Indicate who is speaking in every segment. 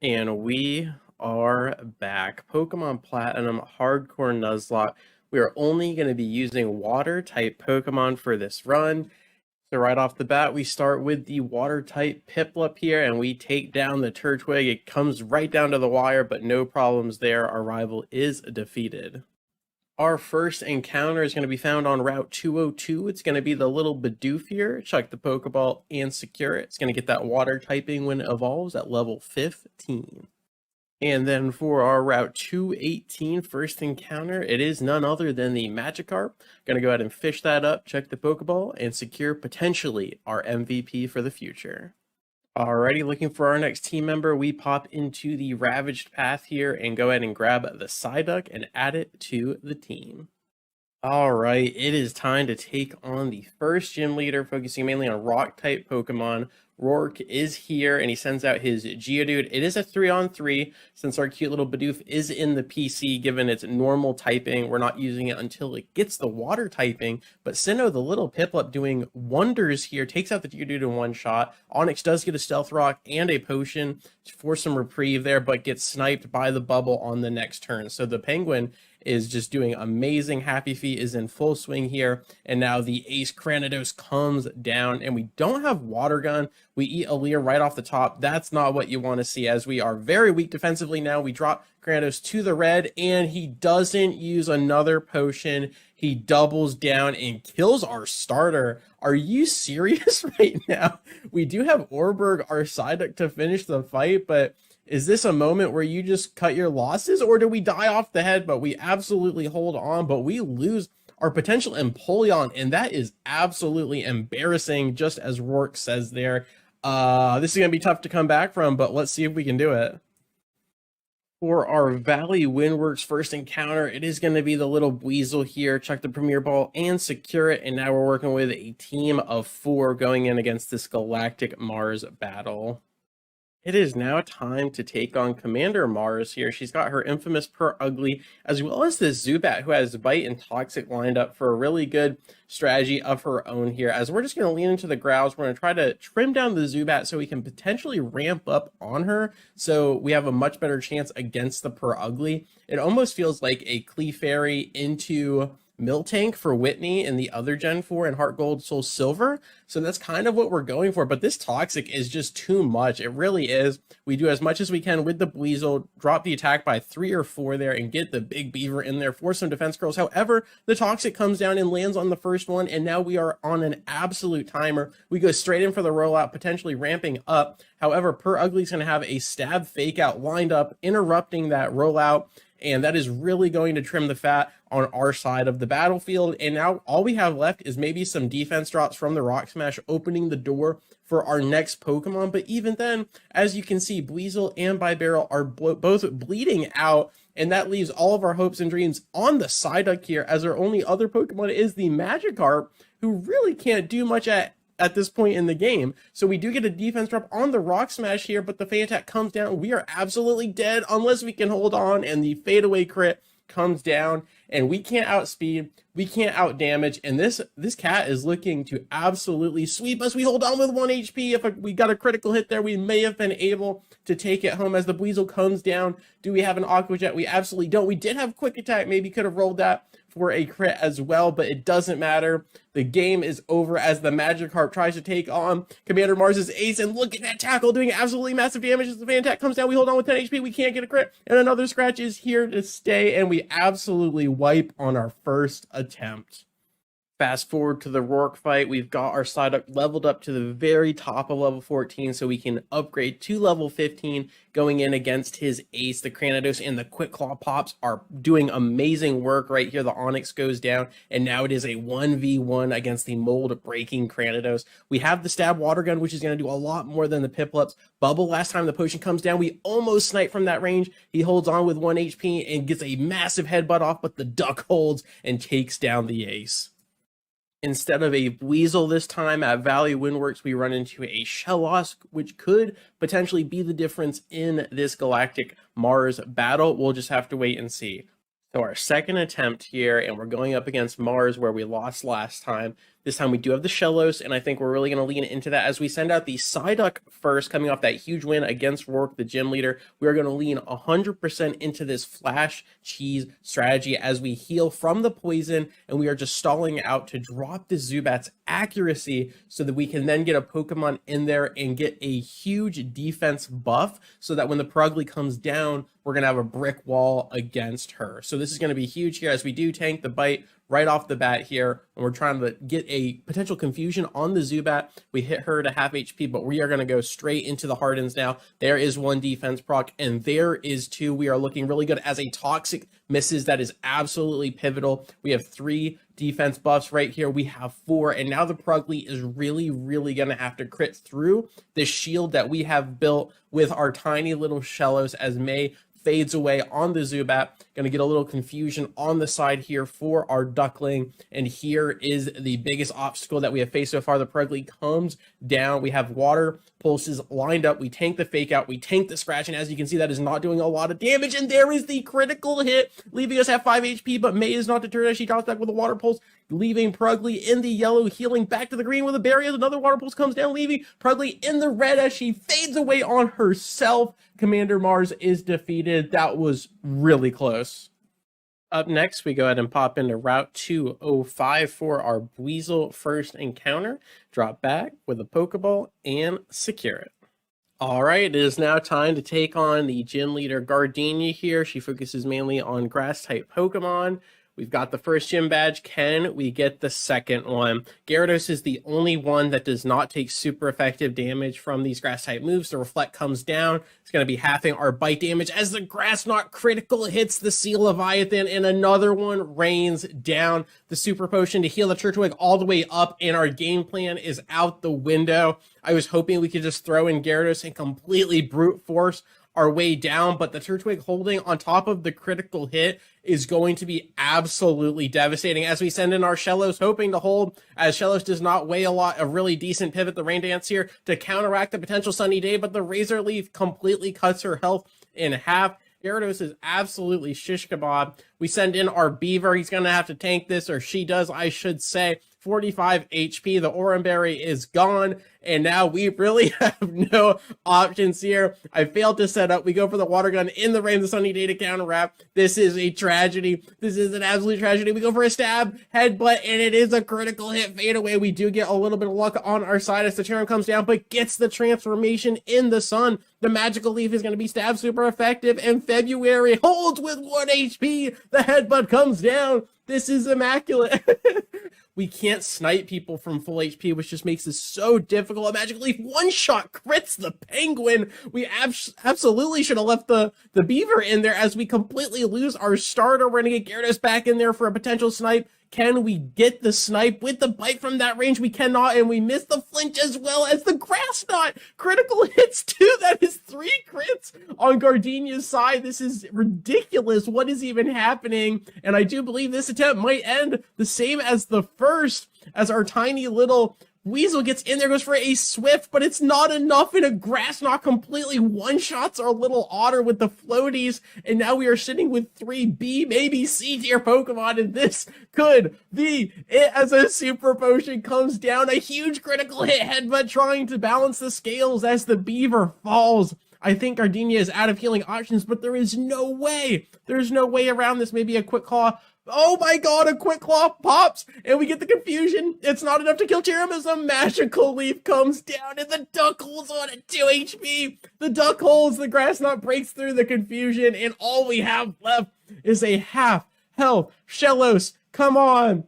Speaker 1: And we are back. Pokemon Platinum Hardcore Nuzlocke. We are only going to be using water-type Pokemon for this run. So right off the bat, we start with the water-type Piplup here, and we take down the Turtwig. It comes right down to the wire, but no problems there. Our rival is defeated. Our first encounter is going to be found on Route 202. It's going to be the little Bidoof here. Chuck the Pokeball and secure it. It's going to get that water typing when it evolves at level 15. And then for our Route 218 first encounter, it is none other than the Magikarp. Going to go ahead and fish that up, check the Pokeball, and secure potentially our MVP for the future. Alrighty, looking for our next team member, we pop into the Ravaged Path here and go ahead and grab the Psyduck and add it to the team. Alright, it is time to take on the first gym leader, focusing mainly on rock-type Pokemon. Roark is here, and he sends out his Geodude. It is a 3-on-3, since our cute little Bidoof is in the PC, given its normal typing. We're not using it until it gets the water typing, but Sinnoh, the little Piplup, doing wonders here, takes out the Geodude in one shot. Onix does get a Stealth Rock and a Potion for some reprieve there, but gets sniped by the bubble on the next turn. So the Penguin is just doing amazing. Happy Feet is in full swing here, and now the ace Cranidos comes down, and we don't have Water Gun. We eat a Leer right off the top. That's not what you want to see, as we are very weak defensively now. We drop Cranidos to the red, and he doesn't use another potion. He doubles down and kills our starter. Are you serious right now? We do have Orberg, our Psyduck, to finish the fight, but is this a moment where you just cut your losses, or do we die off the head? But we absolutely hold on, but we lose our potential Empoleon, and that is absolutely embarrassing, just as Roark says there. This is going to be tough to come back from, but let's see if we can do it. For our Valley Windworks first encounter, it is going to be the little Weasel here. Chuck the Premier Ball and secure it, and now we're working with a team of 4 going in against this Galactic Mars battle. It is now time to take on Commander Mars here. She's got her infamous Ugly, as well as this Zubat, who has Bite and Toxic lined up for a really good strategy of her own here. As we're just going to lean into the Growls, we're going to try to trim down the Zubat so we can potentially ramp up on her, so we have a much better chance against the Ugly. It almost feels like a Clefairy into Miltank for Whitney in the other Gen 4 and Heart Gold Soul Silver. So that's kind of what we're going for, but this Toxic is just too much. It really is. We do as much as we can with the Weasel, drop the attack by 3 or 4 there, and get the big Beaver in there for some defense curls. However, the Toxic comes down and lands on the first one, and now we are on an absolute timer. We go straight in for the rollout, potentially ramping up. However, Ugly's going to have a stab fake out lined up, interrupting that rollout, and that is really going to trim the fat on our side of the battlefield. And now all we have left is maybe some defense drops from the Rock Smash, opening the door for our next Pokemon. But even then, as you can see, Weasel and Bibarel are both bleeding out, and that leaves all of our hopes and dreams on the Psyduck here, as our only other Pokemon is the Magikarp, who really can't do much at this point in the game. So we do get a defense drop on the Rock Smash here, but the Fade Attack comes down. We are absolutely dead unless we can hold on, and the Fade Away crit comes down, and we can't outspeed, we can't outdamage, and this cat is looking to absolutely sweep us. We hold on with 1 HP. If we got a critical hit there, we may have been able to take it home as the Weasel comes down. Do we have an Aqua Jet? We absolutely don't. We did have Quick Attack, maybe could have rolled that for a crit as well, but it doesn't matter. The game is over as the Magikarp tries to take on Commander Mars's ace, and look at that tackle doing absolutely massive damage as the Fan Attack comes down. We hold on with 10 HP, we can't get a crit, and another scratch is here to stay, and we absolutely wipe on our first attempt. Fast forward to the Roark fight, we've got our Psyduck leveled up to the very top of level 14, so we can upgrade to level 15, going in against his ace. The Cranidos and the Quick Claw Pops are doing amazing work right here. The Onix goes down, and now it is a 1v1 against the mold-breaking Cranidos. We have the Stab Water Gun, which is going to do a lot more than the Piplup's Bubble. Last time the potion comes down, we almost snipe from that range. He holds on with 1 HP and gets a massive headbutt off, but the Duck holds and takes down the ace. Instead of a Weasel this time at Valley Windworks, we run into a Shellos, which could potentially be the difference in this Galactic Mars battle. We'll just have to wait and see. So our second attempt here, and we're going up against Mars where we lost last time. This time we do have the Shellos, and I think we're really going to lean into that as we send out the Psyduck first, coming off that huge win against Roark, the gym leader. We are going to lean 100% into this Flash Cheese strategy as we heal from the poison, and we are just stalling out to drop the Zubat's accuracy so that we can then get a Pokemon in there and get a huge defense buff so that when the Purugly comes down, we're going to have a brick wall against her. So this is going to be huge here as we do tank the bite right off the bat here, and we're trying to get a potential confusion on the Zubat. We hit her to half HP, but we are going to go straight into the Hardens now. There is one defense proc, and there is two. We are looking really good as a Toxic misses. That is absolutely pivotal. We have 3 defense buffs right here. We have 4, and now the Purugly is really going to have to crit through the shield that we have built with our tiny little Shellos as May fades away on the Zubat. Going to get a little confusion on the side here for our Duckling, and here is the biggest obstacle that we have faced so far. The Purugly comes down. We have water pulses lined up. We tank the fake out. We tank the scratch, and as you can see, that is not doing a lot of damage, and there is the critical hit, leaving us at 5 HP, but May is not deterred as she drops back with a water pulse, leaving Purugly in the yellow, healing back to the green with a barrier. Another water pulse comes down, leaving Purugly in the red as she fades away on herself. Commander Mars is defeated. That was really close. Up next, we go ahead and pop into Route 205 for our Weasel first encounter. Drop back with a Pokeball and secure it. All right, it is now time to take on the gym leader Gardinia here. She focuses mainly on grass-type Pokemon. We've got the first gym badge. Can we get the second one? Gyarados is the only one that does not take super effective damage from these grass type moves. The Reflect comes down. It's going to be halving our bite damage as the Grass Knot critical hits the Sea Leviathan, and another one rains down. The Super Potion to heal the Turtwig all the way up, and our game plan is out the window. I was hoping we could just throw in Gyarados and completely brute force our way down, but the Turtwig holding on top of the critical hit is going to be absolutely devastating as we send in our Shellos, hoping to hold, as Shellos does not weigh a lot. A really decent pivot, the Rain Dance here, to counteract the potential Sunny Day, but the Razor Leaf completely cuts her health in half. Gyarados is absolutely shish kebab. We send in our Beaver. He's going to have to tank this, or she does, I should say. 45 HP. The Oran Berry is gone, and now we really have no options here. I failed to set up. We go for the Water Gun in the rain, the Sunny Day to counteract. This is a tragedy. This is an absolute tragedy. We go for a stab, headbutt, and it is a critical hit. Fade away. We do get a little bit of luck on our side as the Cherim comes down, but gets the transformation in the sun. The Magical Leaf is going to be stab super effective, and February holds with 1 HP. The headbutt comes down. This is immaculate. We can't snipe people from full HP, which just makes this so difficult. A Magical Leaf one-shot crits the Penguin. We absolutely should have left the Beaver in there as we completely lose our starter. We're going to get Gyarados back in there for a potential snipe. Can we get the snipe with the bite from that range? We cannot, and we miss the flinch as well as the Grass Knot critical hits too. That is 3 crits on Gardenia's side. This is ridiculous. What is even happening? And I do believe this attempt might end the same as the first, as our tiny little Weasel gets in there, goes for a Swift, but it's not enough, and a Grass Knot completely one-shots our little Otter with the floaties, and now we are sitting with 3 B, maybe C tier Pokemon, and this could be it as a Super Potion comes down. A huge critical hit headbutt trying to balance the scales as the Beaver falls. I think Gardinia is out of healing options, but there is no way. There's no way around this. Maybe a Quick Claw. Oh my god, a Quick Claw pops, and we get the confusion. It's not enough to kill Cherim as a Magical Leaf comes down, and the Duck Hole's on at 2 HP. The Duck Holes, the Grass Knot breaks through the confusion, and all we have left is a half health Shellos. Come on.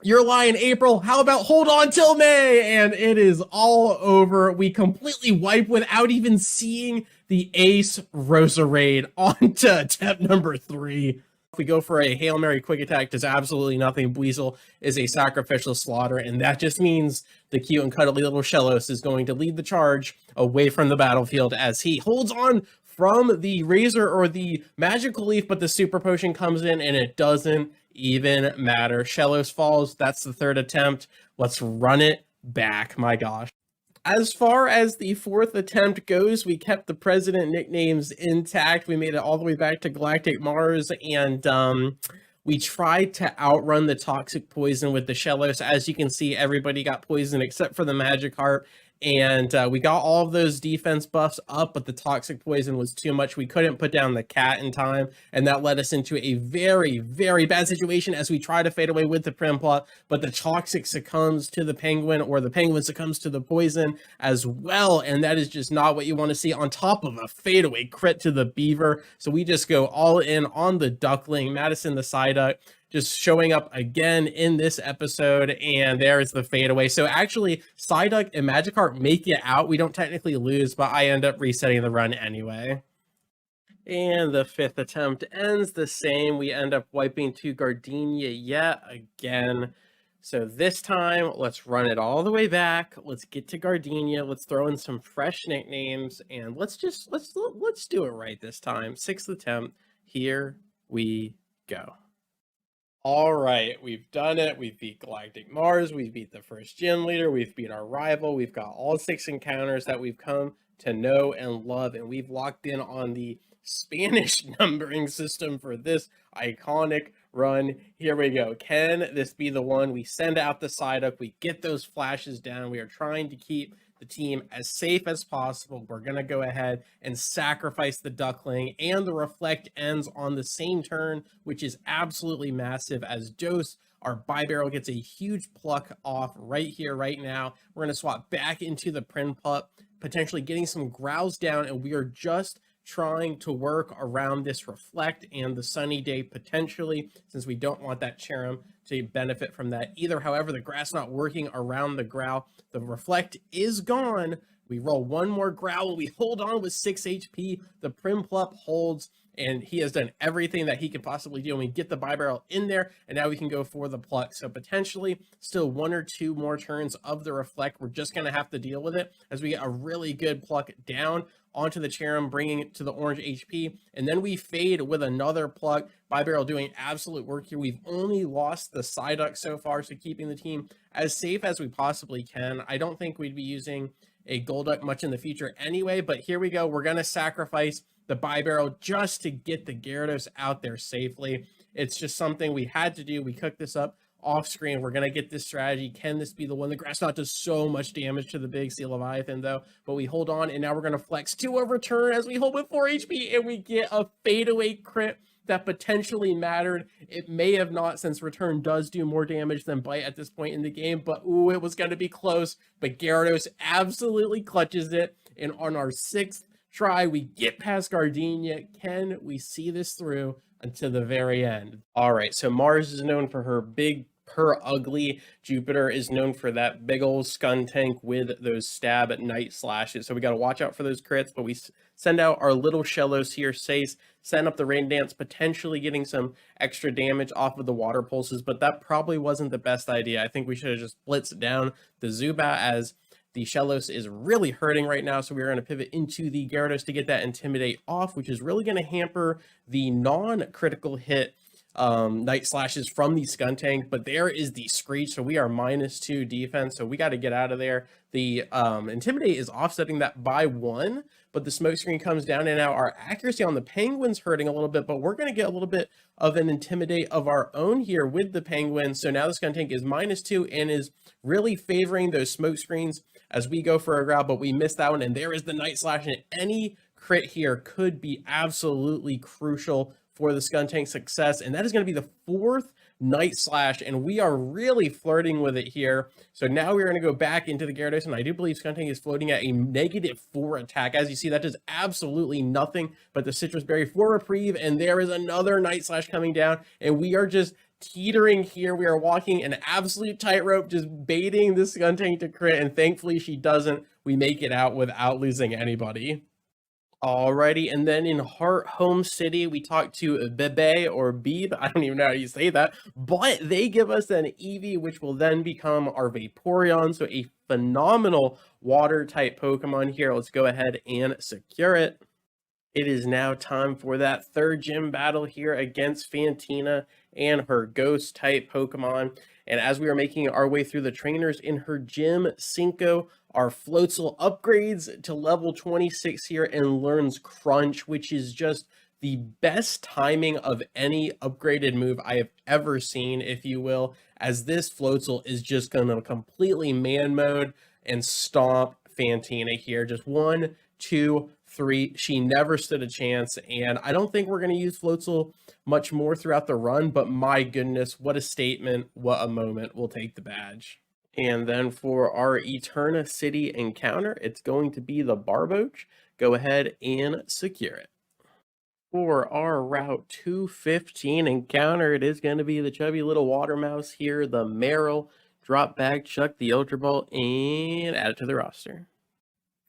Speaker 1: You're lying, April. How about hold on till May? And it is all over. We completely wipe without even seeing the Ace Roserade onto attempt number 3. If we go for a Hail Mary quick attack, does absolutely nothing. Weasel is a sacrificial slaughter, and that just means the cute and cuddly little Shellos is going to lead the charge away from the battlefield as he holds on from the Razor or the Magical Leaf, but the Super Potion comes in and it doesn't even matter. Shellos falls. That's the 3rd attempt. Let's run it back. My gosh. As far as the 4th attempt goes, we kept the president nicknames intact. We made it all the way back to Galactic Mars, and We tried to outrun the toxic poison with the Shellos. As you can see, everybody got poisoned except for the Magikarp. And we got all of those defense buffs up, but the toxic poison was too much. We couldn't put down the cat in time, and that led us into a very, very bad situation as we try to fade away with the Primplot, but the toxic succumbs to the penguin, or the penguin succumbs to the poison as well, and that is just not what you want to see, on top of a fadeaway crit to the beaver. So we just go all in on the duckling. Madison the Psyduck just showing up again in this episode, and there's the fadeaway. So actually, Psyduck and Magikarp make it out. We don't technically lose, but I end up resetting the run anyway. And the 5th attempt ends the same. We end up wiping to Gardinia yet again. So this time, let's run it all the way back. Let's get to Gardinia. Let's throw in some fresh nicknames, and let's do it right this time. 6th attempt. Here we go. All right, we've done it. We've beat Galactic Mars. We've beat the first gym leader. We've beat our rival. We've got all 6 encounters that we've come to know and love, and we've locked in on the Spanish numbering system for this iconic run. Here we go. Can this be the one? We send out the Psyduck. We get those flashes down. We are trying to keep the team as safe as possible. We're going to go ahead and sacrifice the duckling, and the reflect ends on the same turn, which is absolutely massive, as Dose, our Bibarel, gets a huge pluck off right here, right now. We're going to swap back into the Prinplup, potentially getting some growls down, and we are just trying to work around this reflect and the sunny day potentially, since we don't want that Cherim to benefit from that either. However, the grass not working around the growl. The reflect is gone. We roll one more growl. We hold on with 6 HP. The Prinplup holds, and he has done everything that he could possibly do. And we get the Bibarel in there, and now we can go for the pluck. So potentially still 1 or 2 more turns of the reflect. We're just going to have to deal with it as we get a really good pluck down onto the Cherim, bringing it to the orange HP, and then we fade with another pluck. Bibarel doing absolute work here. We've only lost the Psyduck so far, so keeping the team as safe as we possibly can. I don't think we'd be using a Golduck much in the future anyway, but here we go. We're going to sacrifice the Bibarel just to get the Gyarados out there safely. It's just something we had to do. We cooked this up off screen. We're going to get this strategy. Can this be the one? The grass not does so much damage to the big Sea Leviathan though, but we hold on, and now we're going to flex to a return as we hold with 4 HP, and we get a fadeaway crit that potentially mattered. It may have not, since return does do more damage than bite at this point in the game, but ooh, it was going to be close. But Gyarados absolutely clutches it, and on our 6th try, we get past Gardinia. Can we see this through until the very end? All right, so Mars is known for her ugly. Jupiter is known for that big old Skuntank with those stab at night slashes. So we got to watch out for those crits, but we send out our little Shellos here, Sace, send up the Rain Dance, potentially getting some extra damage off of the water pulses, but that probably wasn't the best idea. I think we should have just blitzed down the Zubat, as the Shellos is really hurting right now, so we're going to pivot into the Gyarados to get that Intimidate off, which is really going to hamper the non-critical hit night slashes from the Skuntank. But there is the Screech, so we are -2 defense, so we got to get out of there. The Intimidate is offsetting that by 1, but the smoke screen comes down, and now our accuracy on the Penguin's hurting a little bit, but we're going to get a little bit of an Intimidate of our own here with the Penguin. So now the Skuntank is -2 and is really favoring those smoke screens as we go for a grab, but we missed that one, and there is the Night Slash, and any crit here could be absolutely crucial for the Skuntank's success, and that is going to be the 4th Night Slash, and we are really flirting with it here. So now we're going to go back into the Gyarados, and I do believe Skuntank is floating at a -4 attack. As you see, that does absolutely nothing but the Citrus Berry for reprieve, and there is another Night Slash coming down, and we are just teetering here. We are walking an absolute tightrope, just baiting the Skuntank to crit, and thankfully she doesn't. We make it out without losing anybody. Alrighty, and then in Heart Home City, we talk to Bebe or Beeb. I don't even know how you say that, but they give us an Eevee, which will then become our Vaporeon. So a phenomenal water-type Pokemon here. Let's go ahead and secure it. It is now time for that 3rd gym battle here against Fantina and her Ghost-type Pokemon. And as we are making our way through the trainers in her gym, Cinco, our Floatzel upgrades to level 26 here and learns Crunch, which is just the best timing of any upgraded move I have ever seen, if you will, as this Floatzel is just going to completely man mode and stomp Fantina here. Just 1, 2, 3. She never stood a chance, and I don't think we're going to use Floatzel much more throughout the run, but my goodness, what a statement, what a moment. We'll take the badge. And then for our Eterna City encounter, it's going to be the Barboach. Go ahead and secure it. For our Route 215 encounter, it is going to be the chubby little water mouse here, the Meryl. Drop back, chuck the Ultra Ball, and add it to the roster.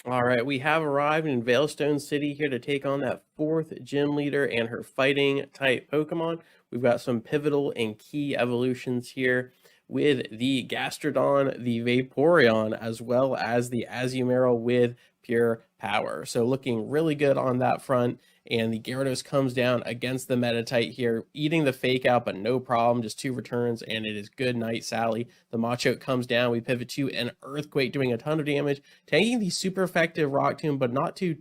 Speaker 1: All right, we have arrived in Veilstone City here to take on that 4th gym leader and her fighting type Pokemon. We've got some pivotal and key evolutions here with the Gastrodon, the Vaporeon, as well as the Azumarill with pure power. So looking really good on that front. And the Gyarados comes down against the Meditite here, eating the fake out, but no problem. Just 2 returns, and it is good night, Sally. The Machoke comes down. We pivot to an Earthquake, doing a ton of damage, taking the super effective Rock Tomb, but not too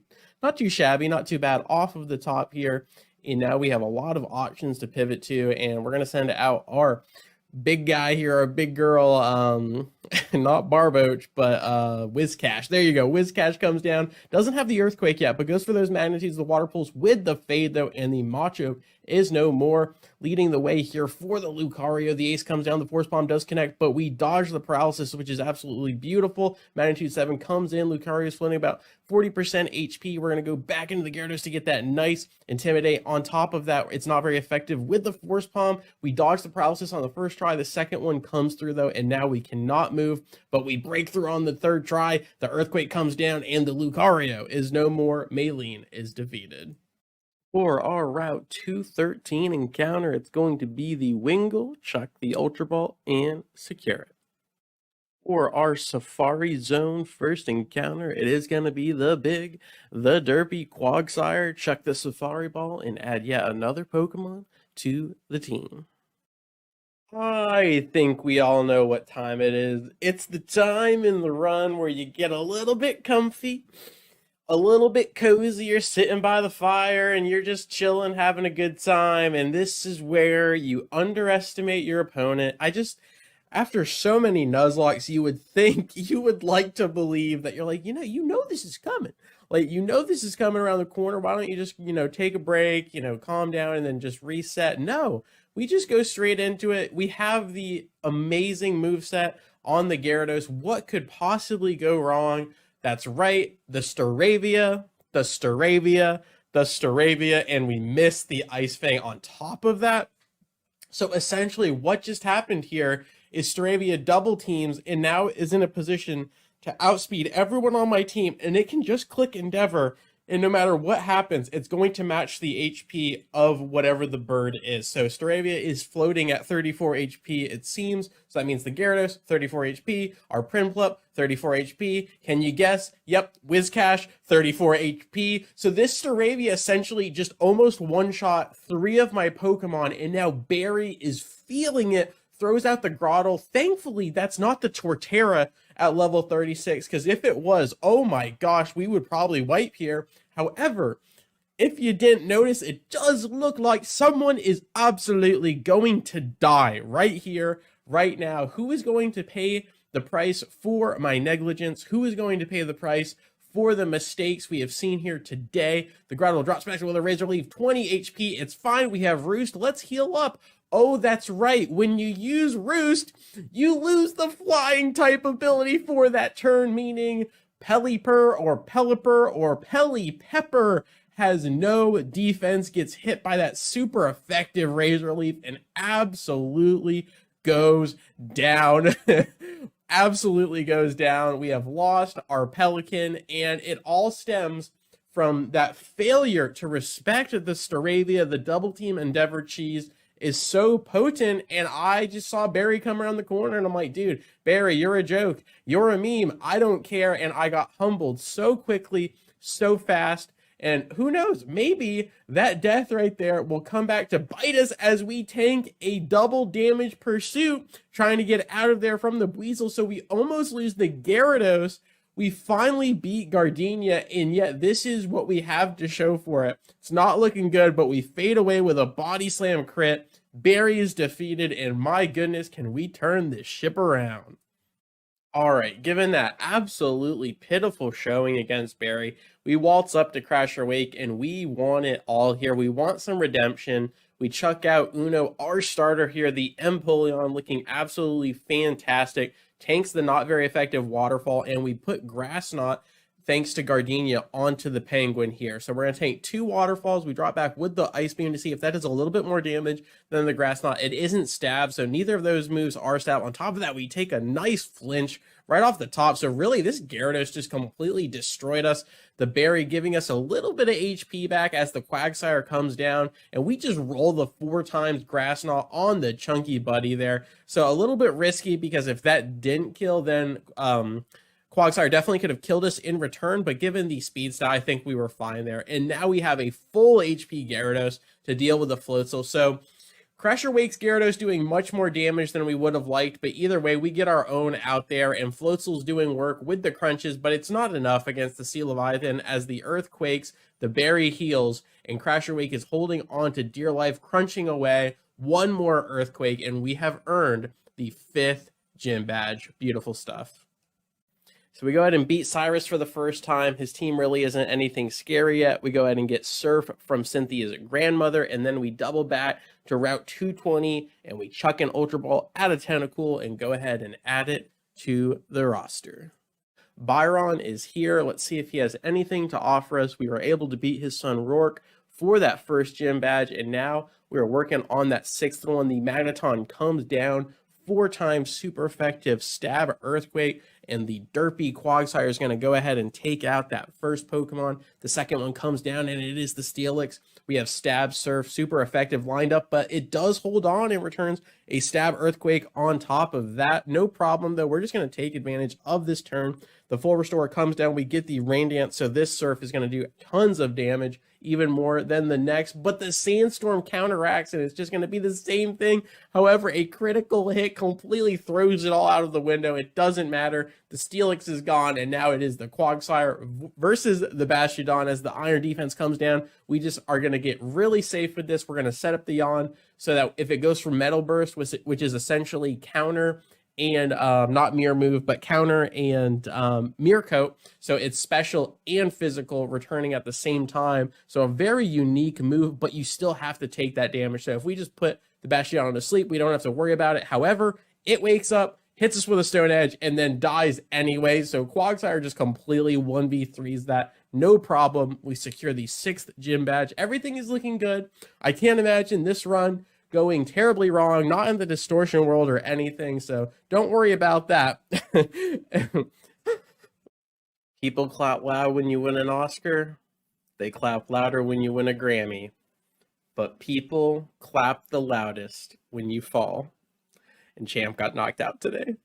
Speaker 1: shabby, not too bad off of the top here. And now we have a lot of options to pivot to, and we're going to send out our big guy here, our big girl, not Barboach, but Whiscash. There you go. Whiscash comes down, doesn't have the Earthquake yet, but goes for those magnitudes, the Water Pulse with the Fade though, and the Machoke is no more, leading the way here for the Lucario. The Ace comes down, the Force Bomb does connect, but we dodge the Paralysis, which is absolutely beautiful. Magnitude 7 comes in, Lucario is floating about 40% HP. We're going to go back into the Gyarados to get that nice Intimidate. On top of that, it's not very effective with the Force Palm. We dodge the Paralysis on the first try. The second one comes through though, and now we cannot move, but we break through on the third try. The Earthquake comes down, and the Lucario is no more. Maylene is defeated. For our Route 213 encounter, it's going to be the Wingull, chuck the Ultra Ball, and secure it. For our Safari Zone first encounter, it is going to be the derpy Quagsire, chuck the Safari Ball, and add yet another Pokemon to the team. I think we all know what time it is. It's the time in the run where you get a little bit comfy, a little bit cozy. You're sitting by the fire and you're just chilling, having a good time. And this is where you underestimate your opponent. After so many Nuzlockes, you would think, you would like to believe that you're like, you know this is coming. Like, this is coming around the corner. Why don't you just, take a break, calm down and then just reset? No, we just go straight into it. We have the amazing moveset on the Gyarados. What could possibly go wrong? That's right, the Staravia, and we missed the Ice Fang on top of that. So essentially what just happened here is Staravia double teams and now is in a position to outspeed everyone on my team, and it can just click Endeavor, and no matter what happens, it's going to match the HP of whatever the bird is. So Staravia is floating at 34 HP, it seems. So that means the Gyarados, 34 HP. Our Prinplup, 34 HP. Can you guess? Yep, Whiscash, 34 HP. So this Staravia essentially just almost one-shot 3 of my Pokemon, and now Barry is feeling it, throws out the Grottle. Thankfully, that's not the Torterra at level 36, because if it was, oh my gosh, we would probably wipe here. However, if you didn't notice, it does look like someone is absolutely going to die right here, right now. Who is going to pay the price for my negligence? Who is going to pay the price for the mistakes we have seen here today? The Grottle drops back with a Razor Leaf, 20 HP. It's fine. We have Roost. Let's heal up. Oh, that's right. When you use Roost, you lose the flying type ability for that turn, meaning Pelipper or Pelipepper has no defense, gets hit by that super effective Razor Leaf, and absolutely goes down. Absolutely goes down. We have lost our Pelican, and it all stems from that failure to respect the Staravia. The double team Endeavor cheese is so potent, and I just saw Barry come around the corner, and I'm like, dude, Barry, you're a joke. You're a meme. I don't care, and I got humbled so quickly, so fast, and who knows, maybe that death right there will come back to bite us as we tank a double damage pursuit, trying to get out of there from the Weasel. So we almost lose the Gyarados. We finally beat Gardinia, and yet this is what we have to show for it. It's not looking good, but we fade away with a body slam crit. Barry is defeated, and my goodness, can we turn this ship around? All right, given that absolutely pitiful showing against Barry, we waltz up to Crasher Wake, and we want it all here. We want some redemption. We chuck out Uno, our starter here, the Empoleon, looking absolutely fantastic. Tanks the not very effective Waterfall, and we put Grass Knot, thanks to Gardinia, onto the Penguin here. So we're going to take 2 Waterfalls. We drop back with the Ice Beam to see if that does a little bit more damage than the Grass Knot. It isn't stab, so neither of those moves are stab. On top of that, we take a nice flinch right off the top. So really, this Gyarados just completely destroyed us. The Berry giving us a little bit of HP back as the Quagsire comes down, and we just roll the 4 times Grass Knot on the chunky buddy there. So a little bit risky, because if that didn't kill, then Quagsire definitely could have killed us in return, but given the speed stat, I think we were fine there. And now we have a full HP Gyarados to deal with the Floatzel. So Crusher Wake's Gyarados doing much more damage than we would have liked, but either way, we get our own out there, and Floatzel's doing work with the crunches, but it's not enough against the Sea Leviathan as the Earthquakes, the Berry heals, and Crusher Wake is holding on to dear life, crunching away. One more Earthquake, and we have earned the 5th gym badge. Beautiful stuff. So we go ahead and beat Cyrus for the first time. His team really isn't anything scary yet. We go ahead and get Surf from Cynthia's grandmother, and then we double back to Route 220, and we chuck an Ultra Ball at a Tentacool and go ahead and add it to the roster. Byron is here. Let's see if he has anything to offer us. We were able to beat his son Roark for that first gym badge, and now we're working on that 6th one. The Magneton comes down, 4 times super effective stab Earthquake, and the derpy Quagsire is going to go ahead and take out that first Pokemon. The second one comes down, and it is the Steelix. We have Stab, Surf, super effective lined up, but it does hold on and returns a Stab Earthquake on top of that. No problem, though. We're just going to take advantage of this turn. The full restore comes down. We get the Rain Dance, so this Surf is going to do tons of damage, even more than the next, but the Sandstorm counteracts, and it's just going to be the same thing. However, a critical hit completely throws it all out of the window. It doesn't matter. The Steelix is gone, and now it is the Quagsire versus the Bastiodon. As the Iron Defense comes down, we just are going to get really safe with this. We're going to set up the Yawn so that if it goes for Metal Burst, which is essentially counter and not mirror move, but counter and mirror coat, so it's special and physical returning at the same time. So a very unique move, but you still have to take that damage. So if we just put the Bastiodon to sleep, we don't have to worry about it. However, it wakes up, hits us with a Stone Edge, and then dies anyway. So Quagsire just completely 1v3s that, no problem. We secure the 6th gym badge. Everything is looking good. I can't imagine this run going terribly wrong, not in the Distortion world or anything, so don't worry about that. People clap loud when you win an Oscar. They clap louder when you win a Grammy. But people clap the loudest when you fall. And Champ got knocked out today.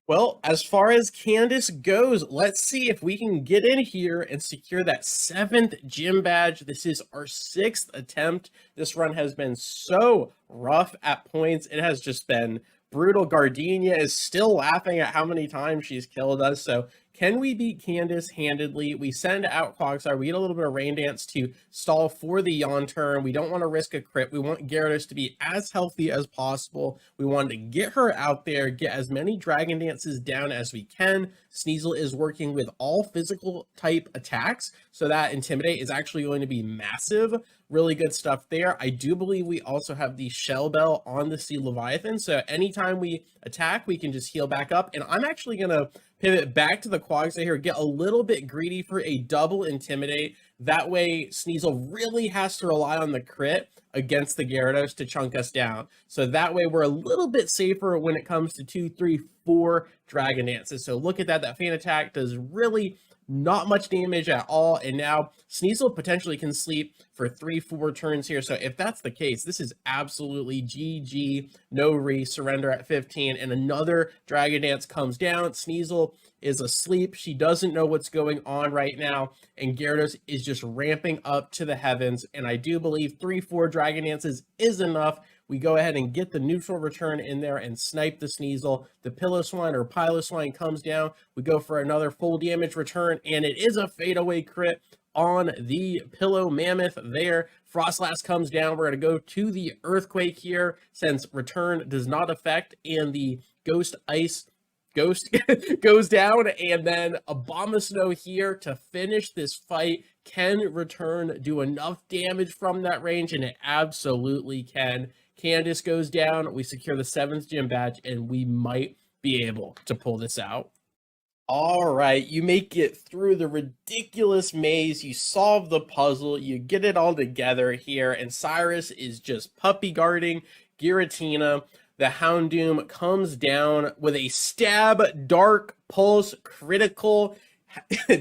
Speaker 1: Well, as far as Candace goes, let's see if we can get in here and secure that 7th gym badge. This is our 6th attempt. This run has been so rough at points. It has just been brutal. Gardinia is still laughing at how many times she's killed us. So can we beat Candace handedly? We send out Quagsire. We get a little bit of Rain Dance to stall for the Yawn turn. We don't want to risk a crit. We want Gyarados to be as healthy as possible. We want to get her out there, get as many Dragon Dances down as we can. Sneasel is working with all physical type attacks, so that Intimidate is actually going to be massive. Really good stuff there. I do believe we also have the Shell Bell on the Sea Leviathan, so anytime we attack, we can just heal back up. And I'm actually going to pivot back to the Quagsire here, get a little bit greedy for a double Intimidate. That way, Sneasel really has to rely on the crit against the Gyarados to chunk us down. So that way, we're a little bit safer when it comes to 2, 3, 4 Dragon Dances. So look at that. That Fan Attack does really not much damage at all, and now Sneasel potentially can sleep for 3, 4 turns here. So if that's the case, this is absolutely GG, no surrender at 15, and another Dragon Dance comes down. Sneasel is asleep. She doesn't know what's going on right now, and Gyarados is just ramping up to the heavens, and I do believe 3, 4 Dragon Dances is enough. we go ahead and get the neutral return in there and snipe the Sneasel. The Piloswine or Piloswine comes down. We go for another full damage return, and it is a fadeaway crit on the Pillow Mammoth there. Frostlass comes down. We're going to go to the Earthquake here since return does not affect, and the Ghost Ice Ghost goes down, and then Abomasnow here to finish this fight. Can return do enough damage from that range? And it absolutely can. Candace goes down. We secure the 7th gym badge, and we might be able to pull this out. All right, you make it through the ridiculous maze, you solve the puzzle, you get it all together here, and Cyrus is just puppy guarding Giratina. The Houndoom comes down with a stab, dark pulse, critical.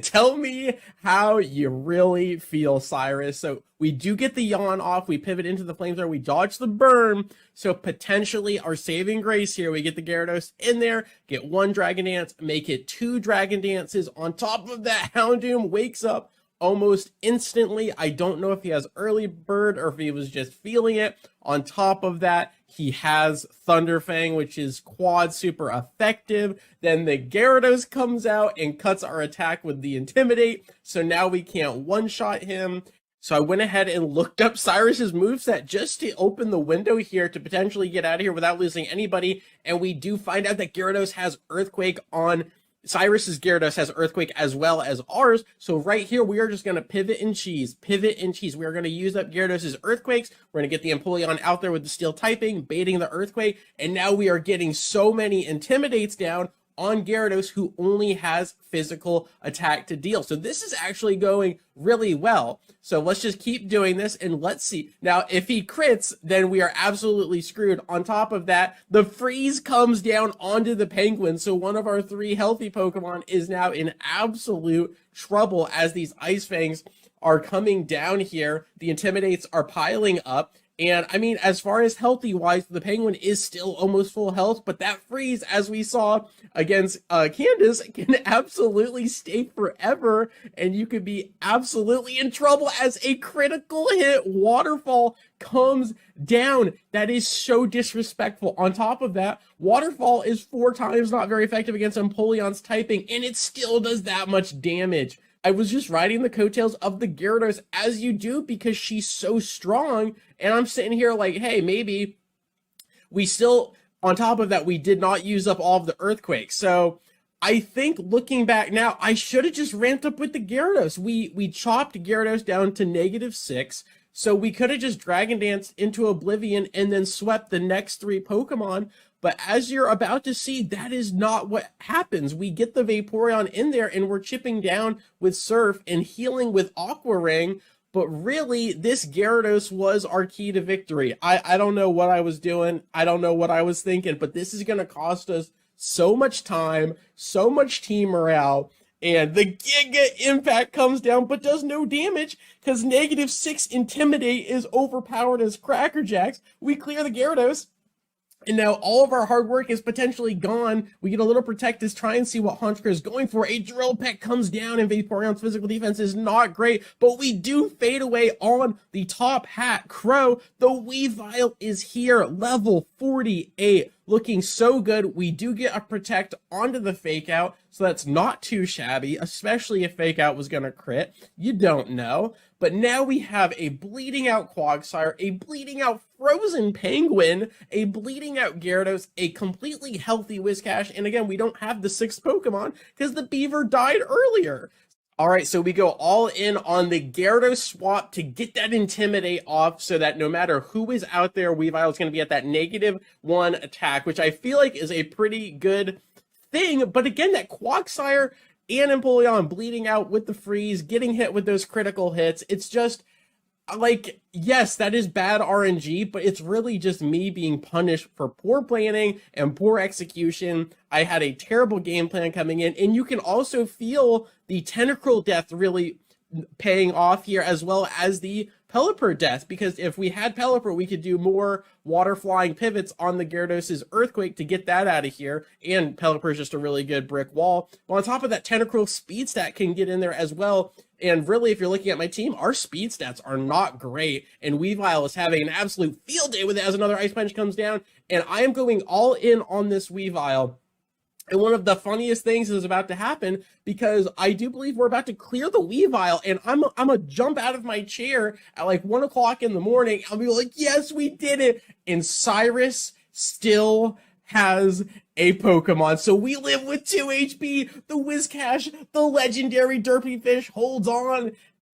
Speaker 1: Tell me how you really feel, Cyrus. So we do get the yawn off. We pivot into the flamethrower. We dodge the burn. So potentially our saving grace here. We get the Gyarados in there, get 1 Dragon Dance, make it 2 Dragon Dances. On top of that, Houndoom wakes up almost instantly. I don't know if he has early bird or if he was just feeling it. On top of that, he has Thunderfang, which is quad super effective. Then the Gyarados comes out and cuts our attack with the Intimidate. So now we can't one-shot him. So I went ahead and looked up Cyrus's moveset just to open the window here to potentially get out of here without losing anybody. And we do find out that Gyarados has Earthquake on Cyrus's Gyarados has Earthquake as well as ours. So right here, we are just going to pivot and cheese. We are going to use up Gyarados' Earthquakes. We're going to get the Empoleon out there with the Steel typing, baiting the Earthquake. And now we are getting so many Intimidates down on Gyarados, who only has physical attack to deal. So this is actually going really well. So let's just keep doing this and let's see. Now, if he crits, then we are absolutely screwed. On top of that, the freeze comes down onto the Penguin. So one of our 3 healthy Pokemon is now in absolute trouble as these Ice Fangs are coming down here. The Intimidates are piling up. And I mean, as far as healthy wise, the Penguin is still almost full health, but that freeze, as we saw against Candace, can absolutely stay forever, and you could be absolutely in trouble as a critical hit Waterfall comes down. That is so disrespectful. On top of that, Waterfall is 4 times not very effective against Empoleon's typing, and it still does that much damage. I was just riding the coattails of the Gyarados, as you do, because she's so strong, and I'm sitting here like, hey, maybe we still, on top of that, we did not use up all of the Earthquakes. So I think looking back now, I should have just ramped up with the Gyarados. We chopped Gyarados down to -6, so we could have just Dragon Danced into Oblivion and then swept the next 3 Pokemon. But as you're about to see, that is not what happens. We get the Vaporeon in there and we're chipping down with Surf and healing with Aqua Ring. But really, this Gyarados was our key to victory. I don't know what I was doing. I don't know what I was thinking, but this is going to cost us so much time, so much team morale. And the Giga Impact comes down but does no damage because -6 Intimidate is overpowered as Cracker Jacks. We clear the Gyarados. And now all of our hard work is potentially gone. We get a little Protectus, try and see what Haunchkr is going for. A Drill Peck comes down, and Vaporeon's physical defense is not great, but we do fade away on the top hat. Crow, the Weavile is here, level 48. Looking so good. We do get a Protect onto the Fake Out, so that's not too shabby, especially if Fake Out was going to crit. You don't know. But now we have a bleeding out Quagsire, a bleeding out Frozen Penguin, a bleeding out Gyarados, a completely healthy Whiscash, and again, we don't have the 6th Pokemon because the Beaver died earlier. Alright, so we go all in on the Gyarados swap to get that Intimidate off so that no matter who is out there, Weavile is going to be at that -1 attack, which I feel like is a pretty good thing. But again, that Quagsire and Empoleon bleeding out with the freeze, getting hit with those critical hits. It's just, like, yes, that is bad RNG, but it's really just me being punished for poor planning and poor execution. I had a terrible game plan coming in, and you can also feel the Tentacruel death really paying off here, as well as the Pelipper death, because if we had Pelipper, we could do more water flying pivots on the Gyarados' Earthquake to get that out of here, and Pelipper is just a really good brick wall. But on top of that, Tentacruel speed stat can get in there as well, and really, if you're looking at my team, our speed stats are not great, and Weavile is having an absolute field day with it as another Ice Punch comes down, and I am going all in on this Weavile. And one of the funniest things is about to happen, because I do believe we're about to clear the Weavile, and I'm gonna jump out of my chair at like 1 o'clock in the morning. I'll be like, yes, we did it. And Cyrus still has a Pokemon. So we live with 2 HP. The Whiscash, the legendary Derpy Fish holds on.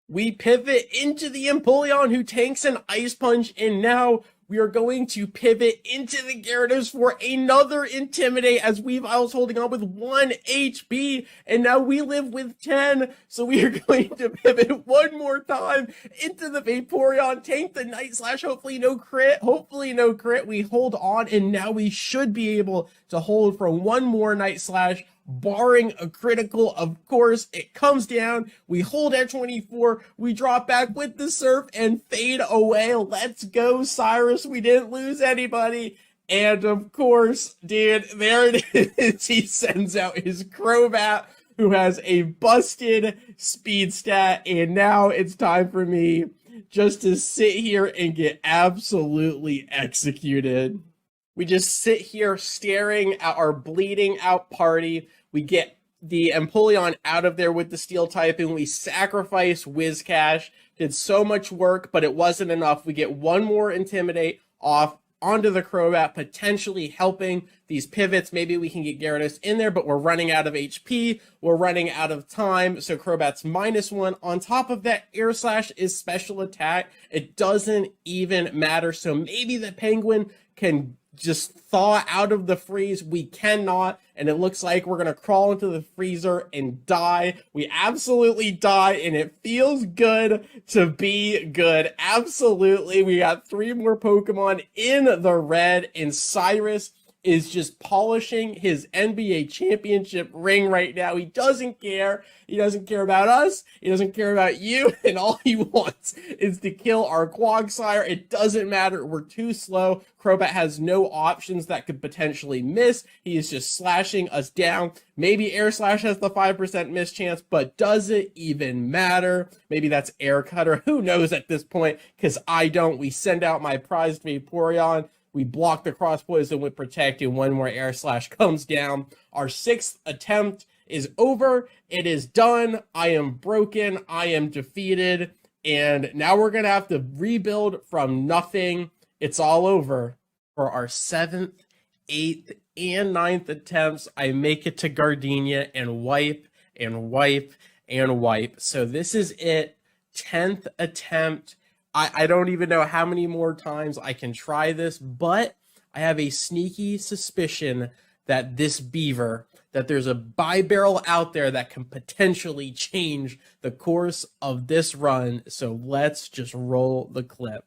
Speaker 1: We pivot into the Empoleon, who tanks an Ice Punch, and now we are going to pivot into the Gyarados for another Intimidate, as Weavile's holding on with 1 HP, and now we live with 10, so we are going to pivot one more time into the Vaporeon, tank the Night Slash, hopefully no crit, we hold on, and now we should be able to hold for one more Night Slash, barring a critical. Of course, it comes down, we hold at 24, we drop back with the Surf and fade away. Let's go, Cyrus, we didn't lose anybody. And of course, dude, there it is. He sends out his Crobat, who has a busted speed stat, and now it's time for me just to sit here and get absolutely executed. We just sit here staring at our bleeding out party. We get the Empoleon out of there with the Steel type, and we sacrifice Whiscash. Did so much work, but it wasn't enough. We get one more Intimidate off onto the Crobat, potentially helping these pivots. Maybe we can get Gyarados in there, but we're running out of HP. We're running out of time, so Crobat's -1. On top of that, Air Slash is special attack. It doesn't even matter, so maybe the Penguin can just thaw out of the freeze. We cannot, and it looks like we're gonna crawl into the freezer and die. We absolutely die, and it feels good to be good. Absolutely. We got 3 more Pokemon in the red, and Cyrus is just polishing his NBA championship ring right now. He doesn't care. He doesn't care about us. He doesn't care about you. And all he wants is to kill our Quagsire. It doesn't matter. We're too slow. Crobat has no options that could potentially miss. He is just slashing us down. Maybe Air Slash has the 5% miss chance, but does it even matter? Maybe that's Air Cutter. Who knows at this point? Because I don't. We send out my prized Vaporeon. We block the Cross Poison with Protect, and one more Air Slash comes down. Our 6th attempt is over. It is done. I am broken. I am defeated. And now we're going to have to rebuild from nothing. It's all over. For our 7th, 8th, and 9th attempts, I make it to Gardinia and wipe and wipe and wipe. So this is it. 10th attempt. I don't even know how many more times I can try this, but I have a sneaky suspicion that this beaver, that there's a Bibarrel out there that can potentially change the course of this run. So let's just roll the clip.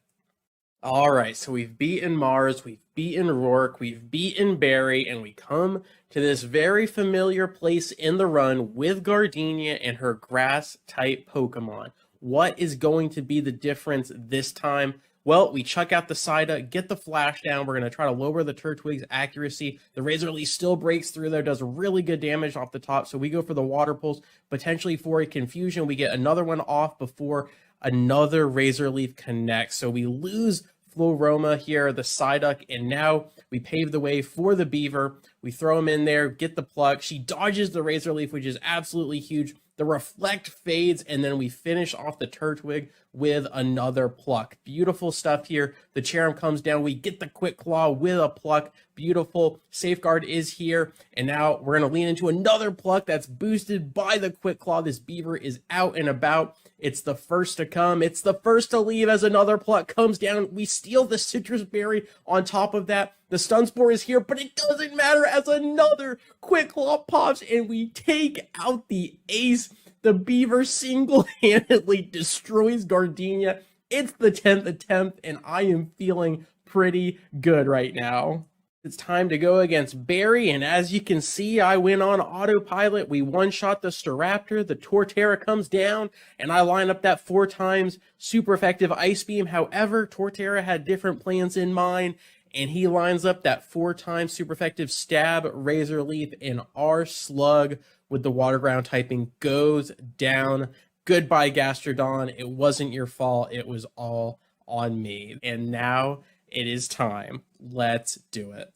Speaker 1: All right, so we've beaten Mars, we've beaten Roark, we've beaten Barry, and we come to this very familiar place in the run with Gardinia and her grass-type Pokemon. What is going to be the difference this time? Well, we chuck out the Psyduck, get the Flash down. We're going to try to lower the Turtwig's accuracy. The Razor Leaf still breaks through there, does really good damage off the top. So we go for the Water Pulse, potentially for a Confusion. We get another one off before another Razor Leaf connects. So we lose Floroma here, the Psyduck, and now we pave the way for the Beaver. We throw him in there, get the Pluck. She dodges the Razor Leaf, which is absolutely huge. The Reflect fades, and then we finish off the Turtwig with another Pluck. Beautiful stuff here. The Cherrim comes down. We get the Quick Claw with a Pluck. Beautiful. Safeguard is here, and now we're going to lean into another Pluck that's boosted by the Quick Claw. This Beaver is out and about. It's the first to come. It's the first to leave as another Pluck comes down. We steal the Citrus Berry on top of that. The Stun Spore is here, but it doesn't matter as another Quick Claw pops, and we take out the ace. The Beaver single-handedly destroys Gardinia. It's the 10th attempt, and I am feeling pretty good right now. It's time to go against Barry, and as you can see, I went on autopilot. We one-shot the Staraptor, the Torterra comes down, and I line up that 4 times super effective Ice Beam. However, Torterra had different plans in mind, and he lines up that 4 times super effective Stab, Razor Leaf, and our Slug with the Water Ground typing goes down. Goodbye, Gastrodon. It wasn't your fault. It was all on me. And now it is time. Let's do it.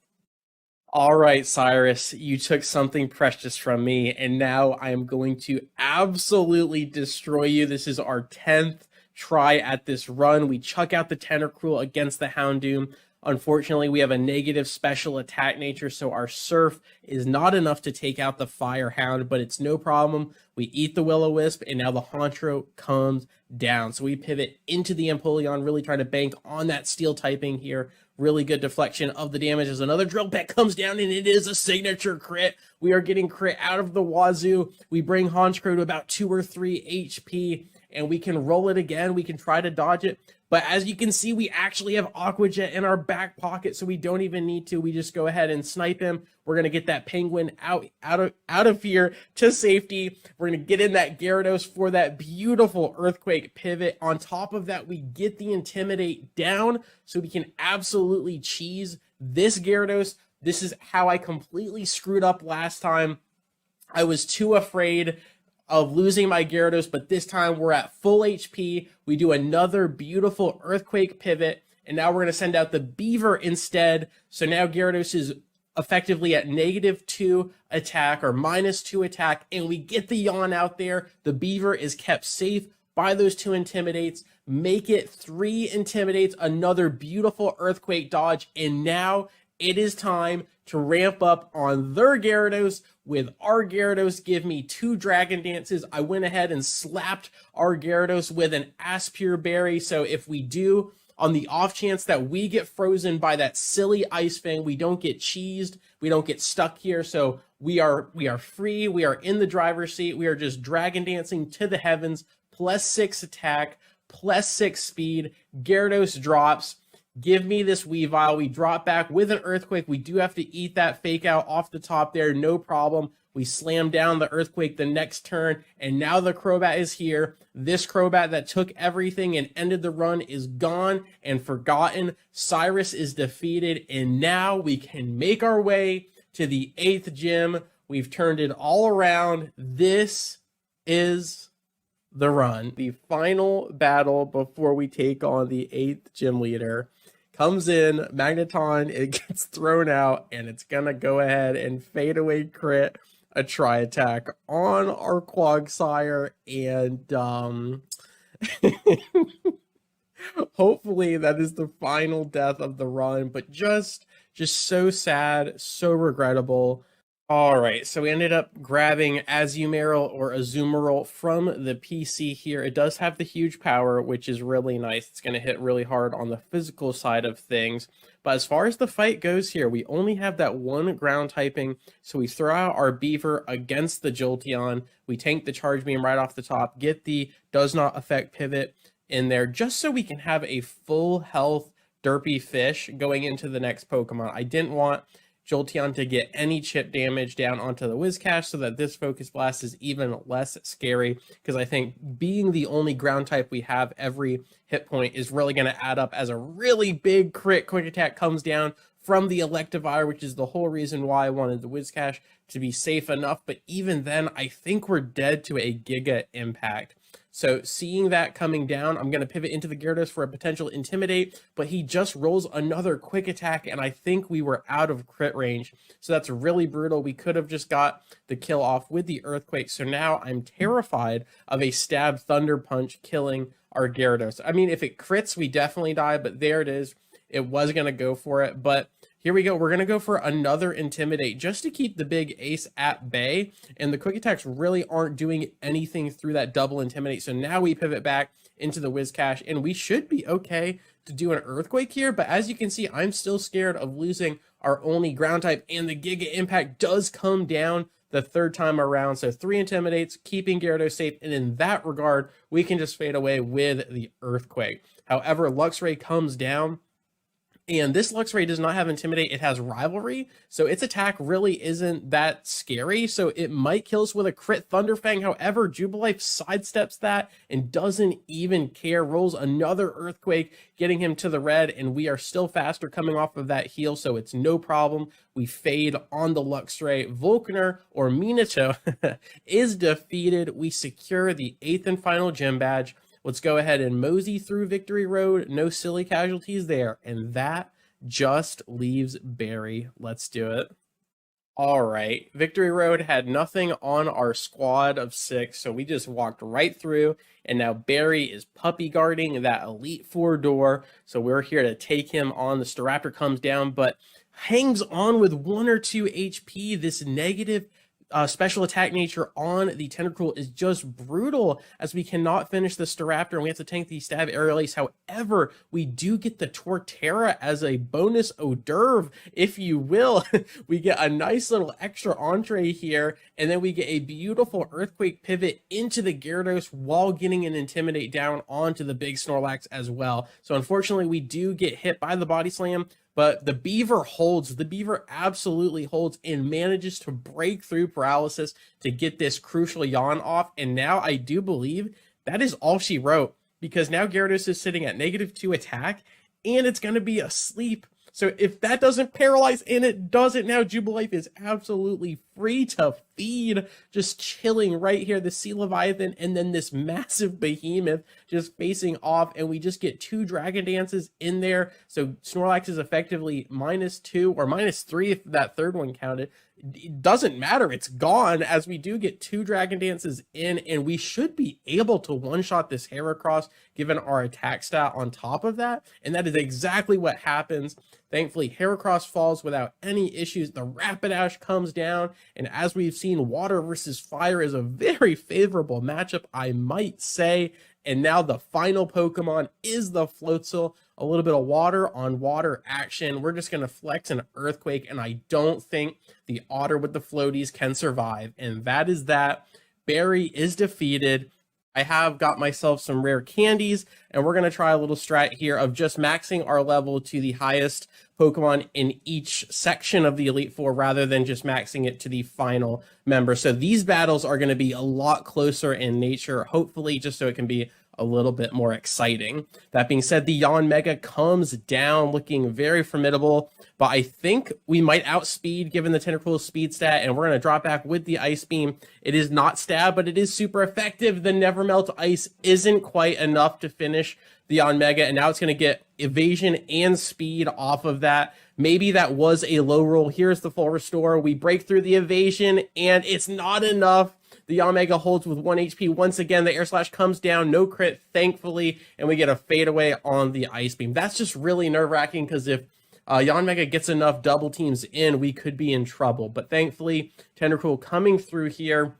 Speaker 1: All right, Cyrus, you took something precious from me, and now I am going to absolutely destroy you. This is our 10th try at this run. We chuck out the Tentacruel against the Houndoom. Unfortunately, we have a negative special attack nature, so our Surf is not enough to take out the Fire Hound, but it's no problem. We eat the Will-O-Wisp, and now the Hauntro comes down. So we pivot into the Empoleon, really trying to bank on that Steel typing here. Really good deflection of the damage as another Drill Peck comes down, and it is a signature crit. We are getting crit out of the wazoo. We bring Honchkrow to about 2 or 3 HP, and we can roll it again. We can try to dodge it. But as you can see, we actually have Aqua Jet in our back pocket, so we don't even need to. We just go ahead and snipe him. We're going to get that Penguin out of here to safety. We're going to get in that Gyarados for that beautiful Earthquake pivot. On top of that, we get the Intimidate down, so we can absolutely cheese this Gyarados. This is how I completely screwed up last time. I was too afraid of losing my Gyarados, but this time we're at full HP. We do another beautiful Earthquake pivot, and now we're going to send out the Beaver instead. So now Gyarados is effectively at -2 attack or -2 attack, and we get the Yawn out there. The Beaver is kept safe by those 2 Intimidates. Make it 3 Intimidates, another beautiful Earthquake dodge, and now it is time to ramp up on their Gyarados with our Gyarados. Give me 2 Dragon Dances. I went ahead and slapped our Gyarados with an Aspure Berry. So if we do, on the off chance that we get frozen by that silly Ice Fang, we don't get cheesed, we don't get stuck here. So we are free. We are in the driver's seat. We are just Dragon Dancing to the heavens. +6 attack, +6 speed. Gyarados drops. Give me this Weavile. We drop back with an Earthquake. We do have to eat that Fake Out off the top there, no problem. We slam down the Earthquake the next turn, and now the Crobat is here. This Crobat that took everything and ended the run is gone and forgotten. Cyrus is defeated, and now we can make our way to the 8th gym. We've turned it all around. This is the run. The final battle before we take on the 8th gym leader comes in. Magneton, it gets thrown out, and it's gonna go ahead and fade away crit a Tri Attack on our Quagsire, and hopefully that is the final death of the run, but just so sad, so regrettable. All right, so we ended up grabbing Azumarill or Azumarill from the PC here. It does have the huge power, which is really nice. It's going to hit really hard on the physical side of things. But as far as the fight goes here, we only have that 1 ground typing. So we throw out our Beaver against the Jolteon. We tank the Charge Beam right off the top, get the Does Not Affect pivot in there, just so we can have a full health Derpy Fish going into the next Pokemon. I didn't want Jolteon to get any chip damage down onto the Whiscash, so that this Focus Blast is even less scary, because I think being the only ground type we have, every hit point is really going to add up as a really big crit. Quick Attack comes down from the Electivire, which is the whole reason why I wanted the Whiscash to be safe enough, but even then, I think we're dead to a Giga Impact. So seeing that coming down, I'm going to pivot into the Gyarados for a potential Intimidate, but he just rolls another Quick Attack, and I think we were out of crit range. So that's really brutal. We could have just got the kill off with the Earthquake. So now I'm terrified of a Stab Thunder Punch killing our Gyarados. I mean, if it crits, we definitely die, but there it is. It was going to go for it, but here we go. We're going to go for another Intimidate just to keep the big ace at bay. And the Quick Attacks really aren't doing anything through that double Intimidate. So now we pivot back into the Whiscash, and we should be okay to do an Earthquake here. But as you can see, I'm still scared of losing our only ground type, and the Giga Impact does come down the 3rd time around. So 3 Intimidates, keeping Gyarados safe. And in that regard, we can just fade away with the Earthquake. However, Luxray comes down, And this Luxray does not have Intimidate, it has Rivalry, so its attack really isn't that scary, so it might kill us with a crit Thunderfang. However, Jubilife sidesteps that and doesn't even care, rolls another Earthquake, getting him to the red, and we are still faster coming off of that heal, so it's no problem. We fade on the Luxray. Volkner, or Minato, is defeated. We secure the 8th and final gym badge. Let's go ahead and mosey through Victory Road. No silly casualties there. And that just leaves Barry. Let's do it. All right. Victory Road had nothing on our squad of 6, so we just walked right through. And now Barry is puppy guarding that Elite Four door. So we're here to take him on. The Staraptor comes down, but hangs on with 1 or 2 HP. This negative special attack nature on the Tentacruel is just brutal, as we cannot finish the Staraptor and we have to tank the Stab Aerial Ace. However, we do get the Torterra as a bonus hors d'oeuvre, if you will. We get a nice little extra entree here, and then we get a beautiful Earthquake pivot into the Gyarados while getting an Intimidate down onto the big Snorlax as well. So unfortunately, we do get hit by the Body Slam, but the Beaver holds. The Beaver absolutely holds and manages to break through paralysis to get this crucial yawn off. And now I do believe that is all she wrote, because now Gyarados is sitting at -2 attack and it's going to be asleep. So if that doesn't paralyze, and it doesn't now, Jubilife is absolutely free to feed, just chilling right here. The Sea Leviathan and then this massive Behemoth just facing off, and we just get 2 Dragon Dances in there. So Snorlax is effectively -2 or -3 if that third one counted. It doesn't matter, it's gone, as we do get 2 Dragon Dances in, and we should be able to one-shot this Heracross given our attack stat on top of that, and that is exactly what happens. Thankfully, Heracross falls without any issues. The Rapidash comes down, and as we've seen, water versus fire is a very favorable matchup, I might say. And now the final Pokemon is the Floatzel. A little bit of water on water action. We're just going to flex an Earthquake, and I don't think the Otter with the floaties can survive. And that is that. Barry is defeated. I have got myself some rare candies, and we're going to try a little strat here of just maxing our level to the highest Pokemon in each section of the Elite Four rather than just maxing it to the final member. So these battles are going to be a lot closer in nature, hopefully, just so it can be a little bit more exciting. That being said, the Yanmega comes down looking very formidable, but I think we might outspeed given the Tentacruel speed stat, and we're going to drop back with the Ice Beam. It is not stab, but it is super effective. The Never Melt Ice isn't quite enough to finish the Yanmega, and now it's going to get evasion and speed off of that. Maybe that was a low roll. Here's the full restore. We break through the evasion, and it's not enough. The Yanmega holds with 1 HP. Once again, the Air Slash comes down. No crit, thankfully, and we get a fadeaway on the Ice Beam. That's just really nerve-wracking, because if Yanmega gets enough double teams in, we could be in trouble. But thankfully, Tentacruel coming through here.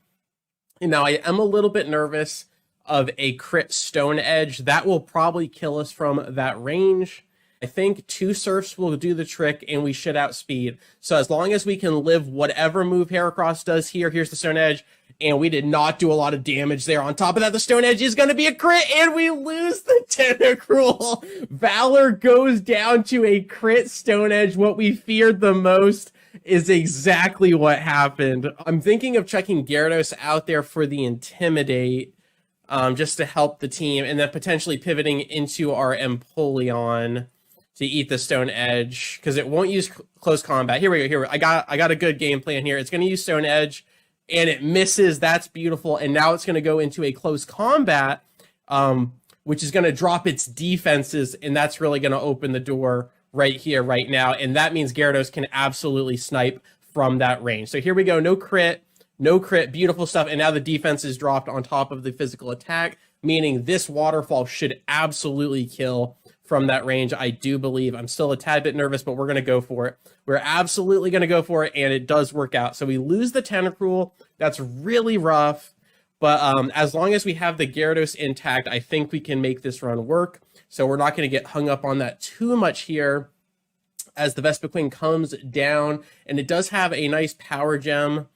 Speaker 1: And now I am a little bit nervous of a crit Stone Edge. That will probably kill us from that range. I think 2 Surfs will do the trick, and we should outspeed. So as long as we can live whatever move Heracross does here, here's the Stone Edge, and we did not do a lot of damage there. On top of that, the Stone Edge is going to be a crit, and we lose the Tentacruel. Valor goes down to a crit Stone Edge. What we feared the most is exactly what happened. I'm thinking of checking Gyarados out there for the Intimidate, just to help the team, and then potentially pivoting into our Empoleon to eat the Stone Edge, because it won't use close combat. Here we go. Here I got a good game plan here. It's going to use Stone Edge, and it misses. That's beautiful. And now it's going to go into a close combat, which is going to drop its defenses, and that's really going to open the door right here, right now. And that means Gyarados can absolutely snipe from that range. So here we go. No crit. No crit, beautiful stuff, and now the defense is dropped on top of the physical attack, meaning this Waterfall should absolutely kill from that range, I do believe. I'm still a tad bit nervous, but we're going to go for it. We're absolutely going to go for it, and it does work out. So we lose the Tentacruel. That's really rough, but as long as we have the Gyarados intact, I think we can make this run work. So we're not going to get hung up on that too much here as the Vespiquen comes down, and it does have a nice Power Gem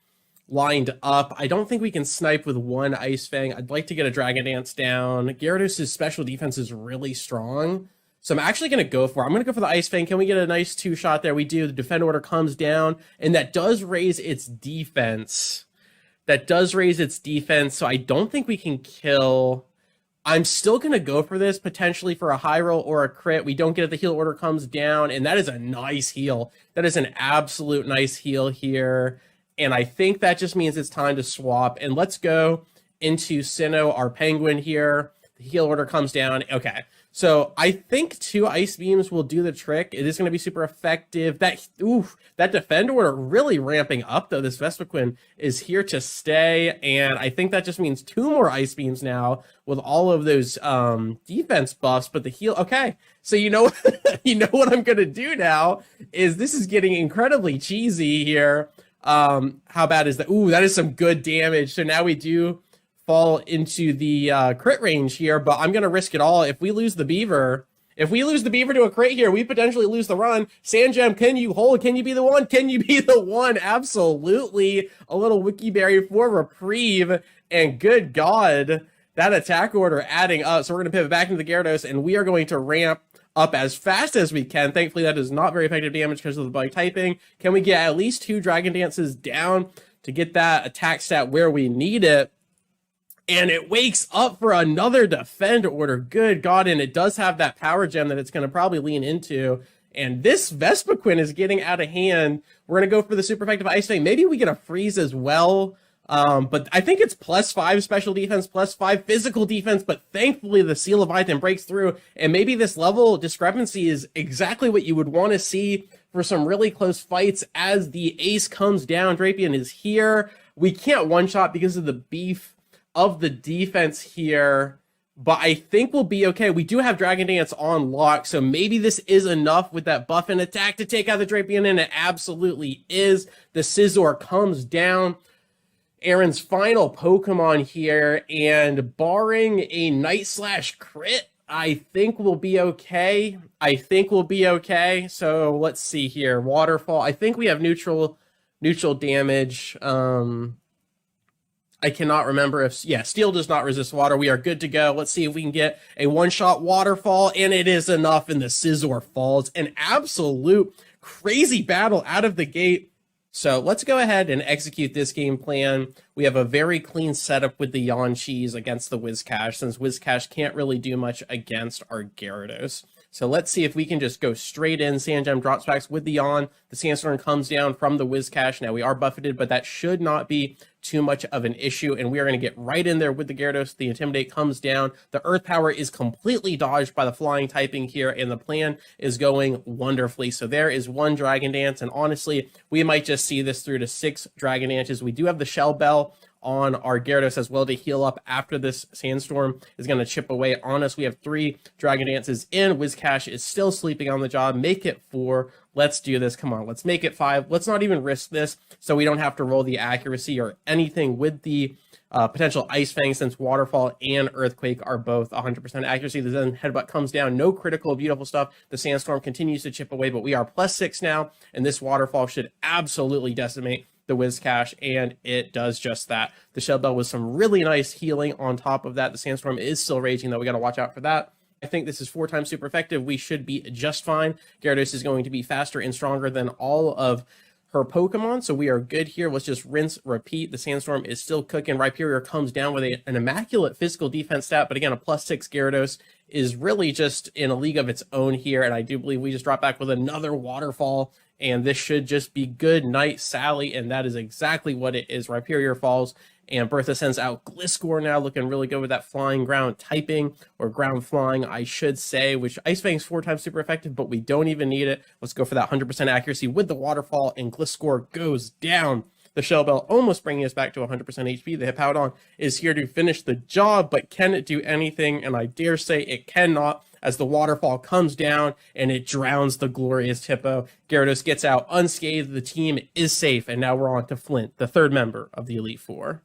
Speaker 1: lined up. I don't think we can snipe with 1 Ice Fang. I'd like to get a Dragon Dance down. Gyarados' special defense is really strong, So I'm actually going to go for it. I'm going to go for the Ice Fang. Can we get a nice two-shot there? We do. The Defend Order comes down, and that does raise its defense. That does raise its defense, so I don't think we can kill. I'm still going to go for this, potentially for a high roll or a crit. We don't get it. The heal order comes down, and that is a nice heal. That is an absolute nice heal here. And I think that just means it's time to swap. And let's go into Sinnoh, our penguin here. The heal order comes down. Okay. So I think 2 ice beams will do the trick. It is going to be super effective. That defend order really ramping up though. This Vespiquen is here to stay, and I think that just means 2 more ice beams now with all of those defense buffs. But the heal, okay. So you know, you know what I'm going to do now is this is getting incredibly cheesy here. How bad is that? Ooh, that is some good damage. So now we do fall into the crit range here, but I'm going to risk it all. If we lose the beaver to a crit here, we potentially lose the run. Sandgem, can you hold? Can you be the one? Can you be the one? Absolutely. A little wiki berry for reprieve, and good God, that attack order adding up. So we're going to pivot back into the Gyarados, and we are going to ramp up as fast as we can. Thankfully, that is not very effective damage because of the bug typing. Can we get at least 2 Dragon Dances down to get that attack stat where we need it? And it wakes up for another defend order. Good God, and it does have that power gem that it's going to probably lean into. And this Vespiquen is getting out of hand. We're going to go for the super effective Ice Fang. Maybe we get a freeze as well. But I think it's +5 special defense, +5 physical defense. But thankfully, the Sea Leviathan breaks through. And maybe this level discrepancy is exactly what you would want to see for some really close fights as the ace comes down. Drapion is here. We can't one-shot because of the beef of the defense here, but I think we'll be okay. We do have Dragon Dance on lock, so maybe this is enough with that buff and attack to take out the Drapion, and it absolutely is. The Scizor comes down. Aaron's final Pokemon here, and barring a Night/crit, I think we'll be okay. So let's see here. Waterfall. I think we have neutral damage. I cannot remember if, yeah, Steel does not resist water. We are good to go. Let's see if we can get a one-shot Waterfall, and it is enough, and the Scizor falls. An absolute crazy battle out of the gate. So let's go ahead and execute this game plan. We have a very clean setup with the Yanchees against the Whiscash, since Whiscash can't really do much against our Gyarados. So let's see if we can just go straight in. Sandgem drops backs with the Yawn. The Sandstorm comes down from the Whiscash. Now we are buffeted, but that should not be too much of an issue. And we are going to get right in there with the Gyarados. The Intimidate comes down. The Earth Power is completely dodged by the flying typing here, and the plan is going wonderfully. So there is 1 Dragon Dance, and honestly, we might just see this through to 6 Dragon Dances. We do have the Shell Bell on our Gyarados as well to heal up after this Sandstorm is going to chip away on us. We have 3 Dragon Dances in. Whiscash is still sleeping on the job. Make it 4. Let's do this. Come on, let's make it 5. Let's not even risk this so we don't have to roll the accuracy or anything with the potential Ice Fang, since Waterfall and Earthquake are both 100% accuracy. The Zen Headbutt comes down. No critical, beautiful stuff. The Sandstorm continues to chip away, but we are +6 now, and this Waterfall should absolutely decimate the Whiscash, and it does just that. The Shell Bell with some really nice healing on top of that. The Sandstorm is still raging, though. We got to watch out for that. I think this is 4 times super effective. We should be just fine. Gyarados is going to be faster and stronger than all of her Pokemon, so we are good here. Let's just rinse, repeat. The Sandstorm is still cooking. Rhyperior comes down with an immaculate physical defense stat, but again, a +6 Gyarados is really just in a league of its own here, and I do believe we just drop back with another Waterfall, and this should just be good night, Sally, and that is exactly what it is. Rhyperior falls, and Bertha sends out Gliscor now, looking really good with that flying ground typing, or ground flying, I should say, which Ice Fang's 4 times super effective, but we don't even need it. Let's go for that 100% accuracy with the Waterfall, and Gliscor goes down. The Shell Bell almost bringing us back to 100% HP. The Hippowdon is here to finish the job, but can it do anything? And I dare say it cannot, as the Waterfall comes down and it drowns the glorious Hippo. Gyarados gets out unscathed. The team is safe, and now we're on to Flint, the 3rd member of the Elite Four.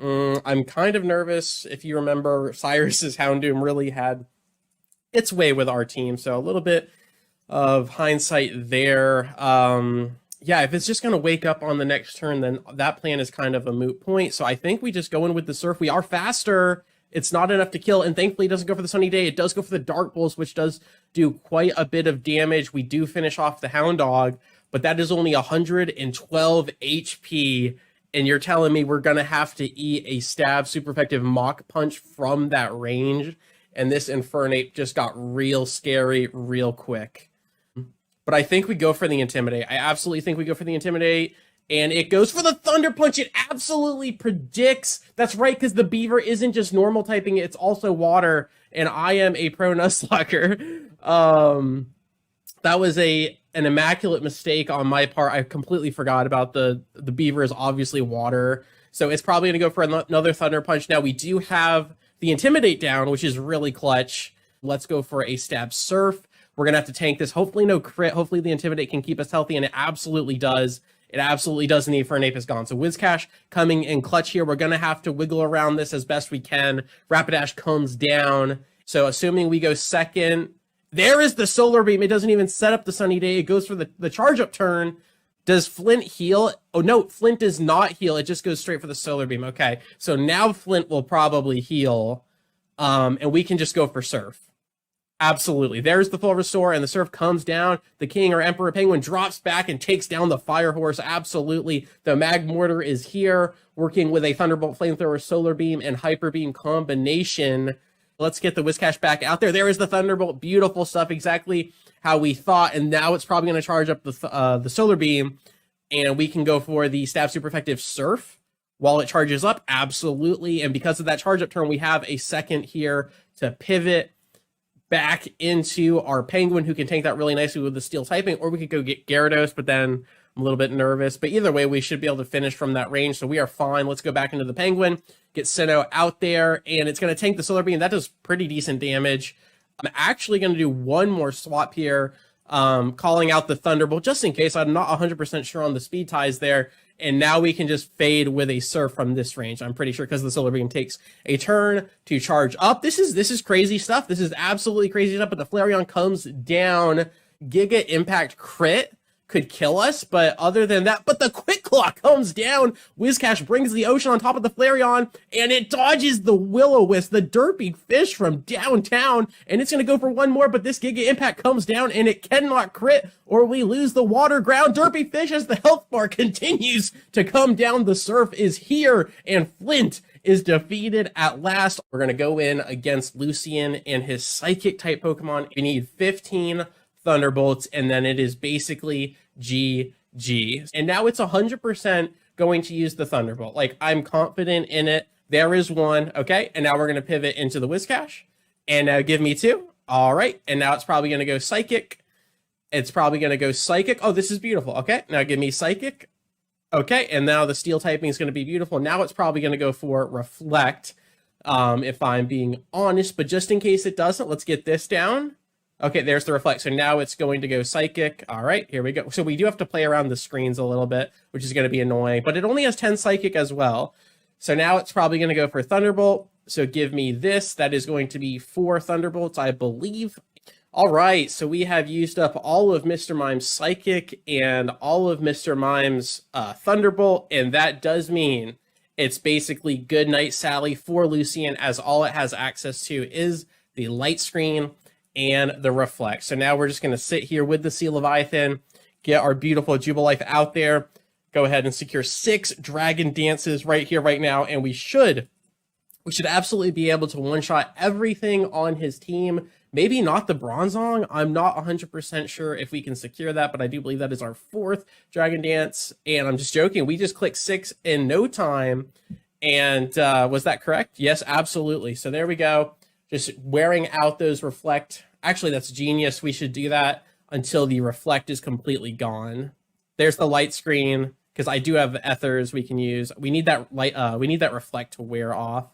Speaker 1: I'm kind of nervous. If you remember, Cyrus's Houndoom really had its way with our team, so a little bit of hindsight there. Yeah, if it's just going to wake up on the next turn, then that plan is kind of a moot point. So I think we just go in with the Surf. We are faster It's not enough to kill, and thankfully it doesn't go for the Sunny Day. It does go for the Dark Pulse, which does do quite a bit of damage. We do finish off the Hound Dog, but that is only 112 HP, and you're telling me we're going to have to eat a stab super effective Mach Punch from that range, and this Infernape just got real scary real quick. But I think we go for the Intimidate. I absolutely think we go for the Intimidate. And it goes for the Thunder Punch. It absolutely predicts. That's right, because the Beaver isn't just normal typing. It's also water. And I am a pro Nuzlocke. That was an immaculate mistake on my part. I completely forgot about the Beaver is obviously water. So it's probably going to go for another Thunder Punch. Now we do have the Intimidate down, which is really clutch. Let's go for a Stab Surf. We're going to have to tank this. Hopefully no crit. Hopefully the Intimidate can keep us healthy, and it absolutely does. It absolutely does, and the Infernape is gone. So Whiscash coming in clutch here. We're going to have to wiggle around this as best we can. Rapidash comes down. So assuming we go second, there is the Solar Beam. It doesn't even set up the Sunny Day. It goes for the charge up turn. Does Flint heal? Oh, no, Flint does not heal. It just goes straight for the Solar Beam. Okay, so now Flint will probably heal, and we can just go for Surf. Absolutely. There's the full restore, and the Surf comes down. The King or Emperor Penguin drops back and takes down the Fire Horse. Absolutely. The Mag Mortar is here, working with a Thunderbolt, Flamethrower, Solar Beam, and Hyper Beam combination. Let's get the Whiscash back out there. There is the Thunderbolt. Beautiful stuff. Exactly how we thought. And now it's probably going to charge up the Solar Beam, and we can go for the Stab Super Effective Surf while it charges up. Absolutely. And because of that charge up turn, we have a second here to pivot back into our Penguin, who can tank that really nicely with the Steel typing, or we could go get Gyarados, but then I'm a little bit nervous. But either way, we should be able to finish from that range, so we are fine. Let's go back into the Penguin, get Sinnoh out there, and it's going to tank the Solar Beam. That does pretty decent damage. I'm actually going to do one more swap here, calling out the Thunderbolt, just in case. I'm not 100% sure on the speed ties there. And now we can just fade with a Surf from this range. I'm pretty sure, because the Solar Beam takes a turn to charge up. This is crazy stuff. This is absolutely crazy stuff. But the Flareon comes down. Giga Impact crit could kill us, but other than that, but the Quick Claw comes down. Whiscash brings the Ocean on top of the Flareon, and it dodges the Will-O-Wisp, the derpy fish from downtown, and it's going to go for one more, but this Giga Impact comes down, and it cannot crit, or we lose the Water Ground. Derpy fish, as the health bar continues to come down, the Surf is here, and Flint is defeated at last. We're going to go in against Lucian and his Psychic-type Pokemon. We need 15 Thunderbolts, and then it is basically GG. And now it's 100% going to use the Thunderbolt. Like, I'm confident in it. There is one. Okay, and now we're going to pivot into the Whiscash. And now give me two. All right, and now it's probably going to go Psychic. It's probably going to go Psychic. Oh, this is beautiful. Okay, now give me Psychic. Okay, and now the Steel typing is going to be beautiful. Now it's probably going to go for Reflect, if I'm being honest. But just in case it doesn't, let's get this down. Okay, there's the Reflect. So now it's going to go Psychic. All right, here we go. So we do have to play around the screens a little bit, which is going to be annoying. But it only has 10 Psychic as well. So now it's probably going to go for Thunderbolt. So give me this. That is going to be 4 Thunderbolts, I believe. All right, so we have used up all of Mr. Mime's Psychic and all of Mr. Mime's Thunderbolt. And that does mean it's basically Good Night Sally for Lucian, as all it has access to is the Light Screen and the Reflect. So now we're just going to sit here with the Sea Leviathan, get our beautiful Jubilife out there, go ahead and secure 6 Dragon Dances right here, right now, and we should absolutely be able to one-shot everything on his team. Maybe not the Bronzong. I'm not 100% sure if we can secure that, but I do believe that is our 4th Dragon Dance, and I'm just joking. We just clicked 6 in no time, and was that correct? Yes, absolutely. So there we go. Just wearing out those Reflect. Actually, that's genius. We should do that until the Reflect is completely gone. There's the Light Screen, because I do have Ethers we can use. We need that we need that Reflect to wear off.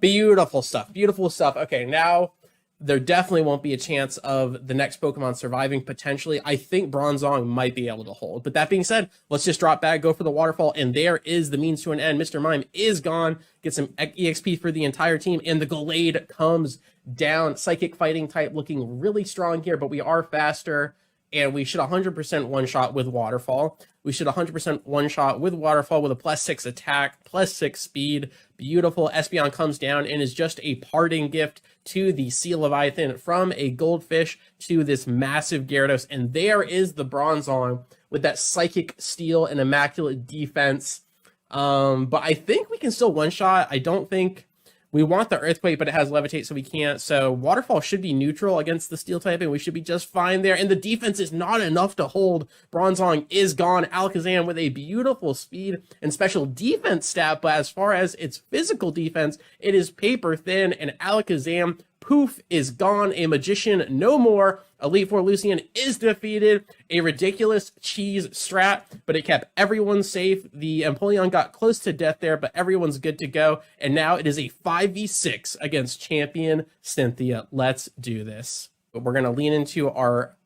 Speaker 1: Beautiful stuff. Beautiful stuff. Okay, now there definitely won't be a chance of the next Pokemon surviving, potentially. I think Bronzong might be able to hold. But that being said, let's just drop back, go for the Waterfall, and there is the means to an end. Mr. Mime is gone. Get some EXP for the entire team, and the Gallade comes down. Psychic Fighting type looking really strong here, but we are faster. and we should 100% one-shot with Waterfall. We should 100% one-shot with Waterfall with a +6 attack, +6 speed. Beautiful. Espeon comes down and is just a parting gift to the Sea Leviathan, from a goldfish to this massive Gyarados. And there is the Bronzong with that Psychic Steel and Immaculate Defense. But I think we can still one-shot. I don't think we want the Earthquake, but it has Levitate, so we can't. So Waterfall should be neutral against the Steel type, and we should be just fine there. And the defense is not enough to hold. Bronzong is gone. Alakazam with a beautiful speed and special defense stat, but as far as its physical defense, it is paper thin, and Alakazam, poof, is gone. A Magician no more. Elite Four Lucian is defeated. A ridiculous cheese strat, but it kept everyone safe. The Empoleon got close to death there, but everyone's good to go. And now it is a 5v6 against champion Cynthia. Let's do this. But we're going to lean into our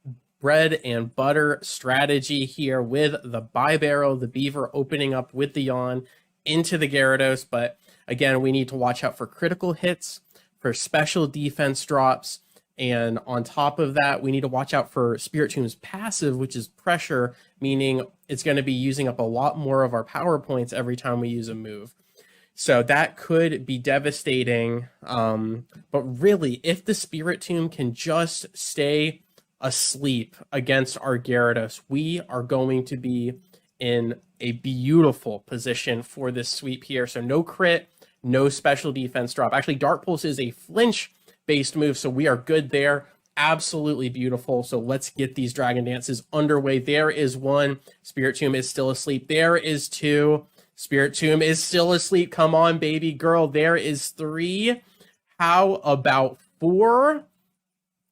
Speaker 1: bread and butter strategy here with the Bibarel, the Beaver opening up with the Yawn into the Gyarados. But again, we need to watch out for critical hits, for special defense drops, and on top of that, we need to watch out for Spiritom's passive, which is pressure, meaning it's going to be using up a lot more of our power points every time we use a move. So that could be devastating. But really, if the Spiritomb can just stay asleep against our Gyarados, we are going to be in a beautiful position for this sweep here. So no crit, no special defense drop. Actually, Dark Pulse is a flinch-based move, so we are good there. Absolutely beautiful. So let's get these Dragon Dances underway. There is one. Spiritomb is still asleep. There is two. Spiritomb is still asleep. Come on, baby girl. There is three. How about four?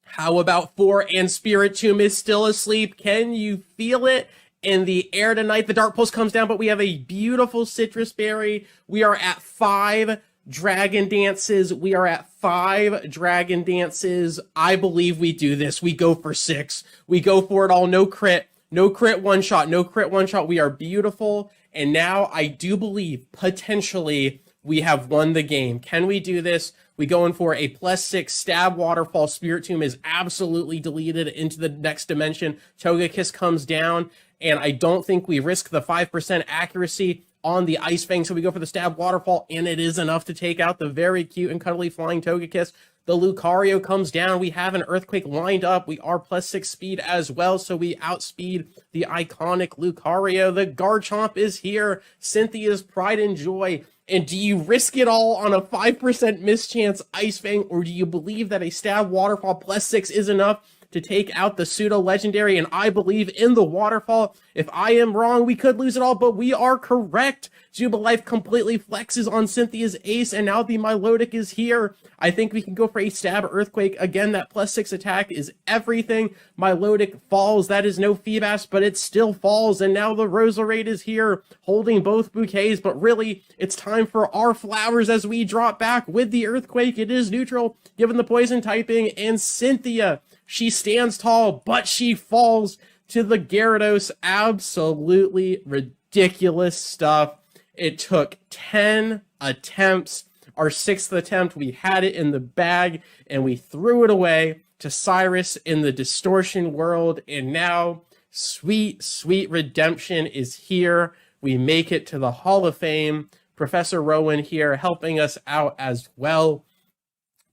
Speaker 1: How about four? And Spiritomb is still asleep. Can you feel it in the air tonight? The Dark Pulse comes down, but we have a beautiful Citrus Berry. We are at 5 Dragon Dances. We are at 5 Dragon Dances. I believe we do this. We go for 6. We go for it all. No crit. No crit one shot. No crit one shot. We are beautiful. And now I do believe potentially we have won the game. Can we do this? We go in for a +6 stab Waterfall. Spiritomb is absolutely deleted into the next dimension. Togekiss comes down, and I don't think we risk the 5% accuracy on the Ice Fang, so we go for the stab Waterfall, and it is enough to take out the very cute and cuddly flying Togekiss. The Lucario comes down. We have an Earthquake lined up. We are +6 speed as well, so we outspeed the iconic Lucario. The Garchomp is here. Cynthia's pride and joy. And do you risk it all on a 5% mischance Ice Fang, or do you believe that a stab Waterfall +6 is enough to take out the pseudo-legendary? And I believe in the Waterfall. If I am wrong, we could lose it all, but we are correct. Jubilife completely flexes on Cynthia's ace, and now the Milotic is here. I think we can go for a stab Earthquake. Again, that +6 attack is everything. Milotic falls. That is no Feebas, but it still falls. And now the Roserade is here, holding both bouquets. But really, it's time for our flowers as we drop back with the Earthquake. It is neutral, given the poison typing. And Cynthia, she stands tall, but she falls to the Gyarados. Absolutely ridiculous stuff. It took 10 attempts. Our 6th attempt, we had it in the bag, and we threw it away to Cyrus in the Distortion world. And now, sweet, sweet redemption is here. We make it to the Hall of Fame. Professor Rowan here helping us out as well.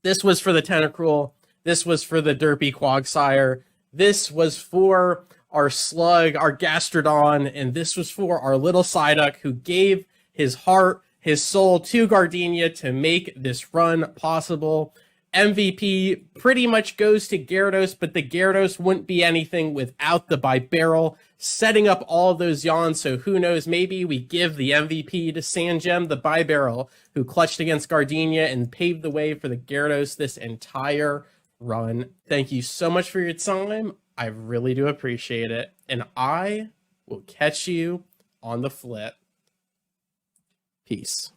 Speaker 1: This was for the Tentacruel. This was for the Derpy Quagsire. This was for our Slug, our Gastrodon, and this was for our little Psyduck who gave his heart, his soul to Gardinia to make this run possible. MVP pretty much goes to Gyarados, but the Gyarados wouldn't be anything without the Bibarel setting up all of those yawns. So who knows, maybe we give the MVP to Sangem, the Bibarel, who clutched against Gardinia and paved the way for the Gyarados this entire run. Thank you so much for your time. I really do appreciate it. And I will catch you on the flip. Peace.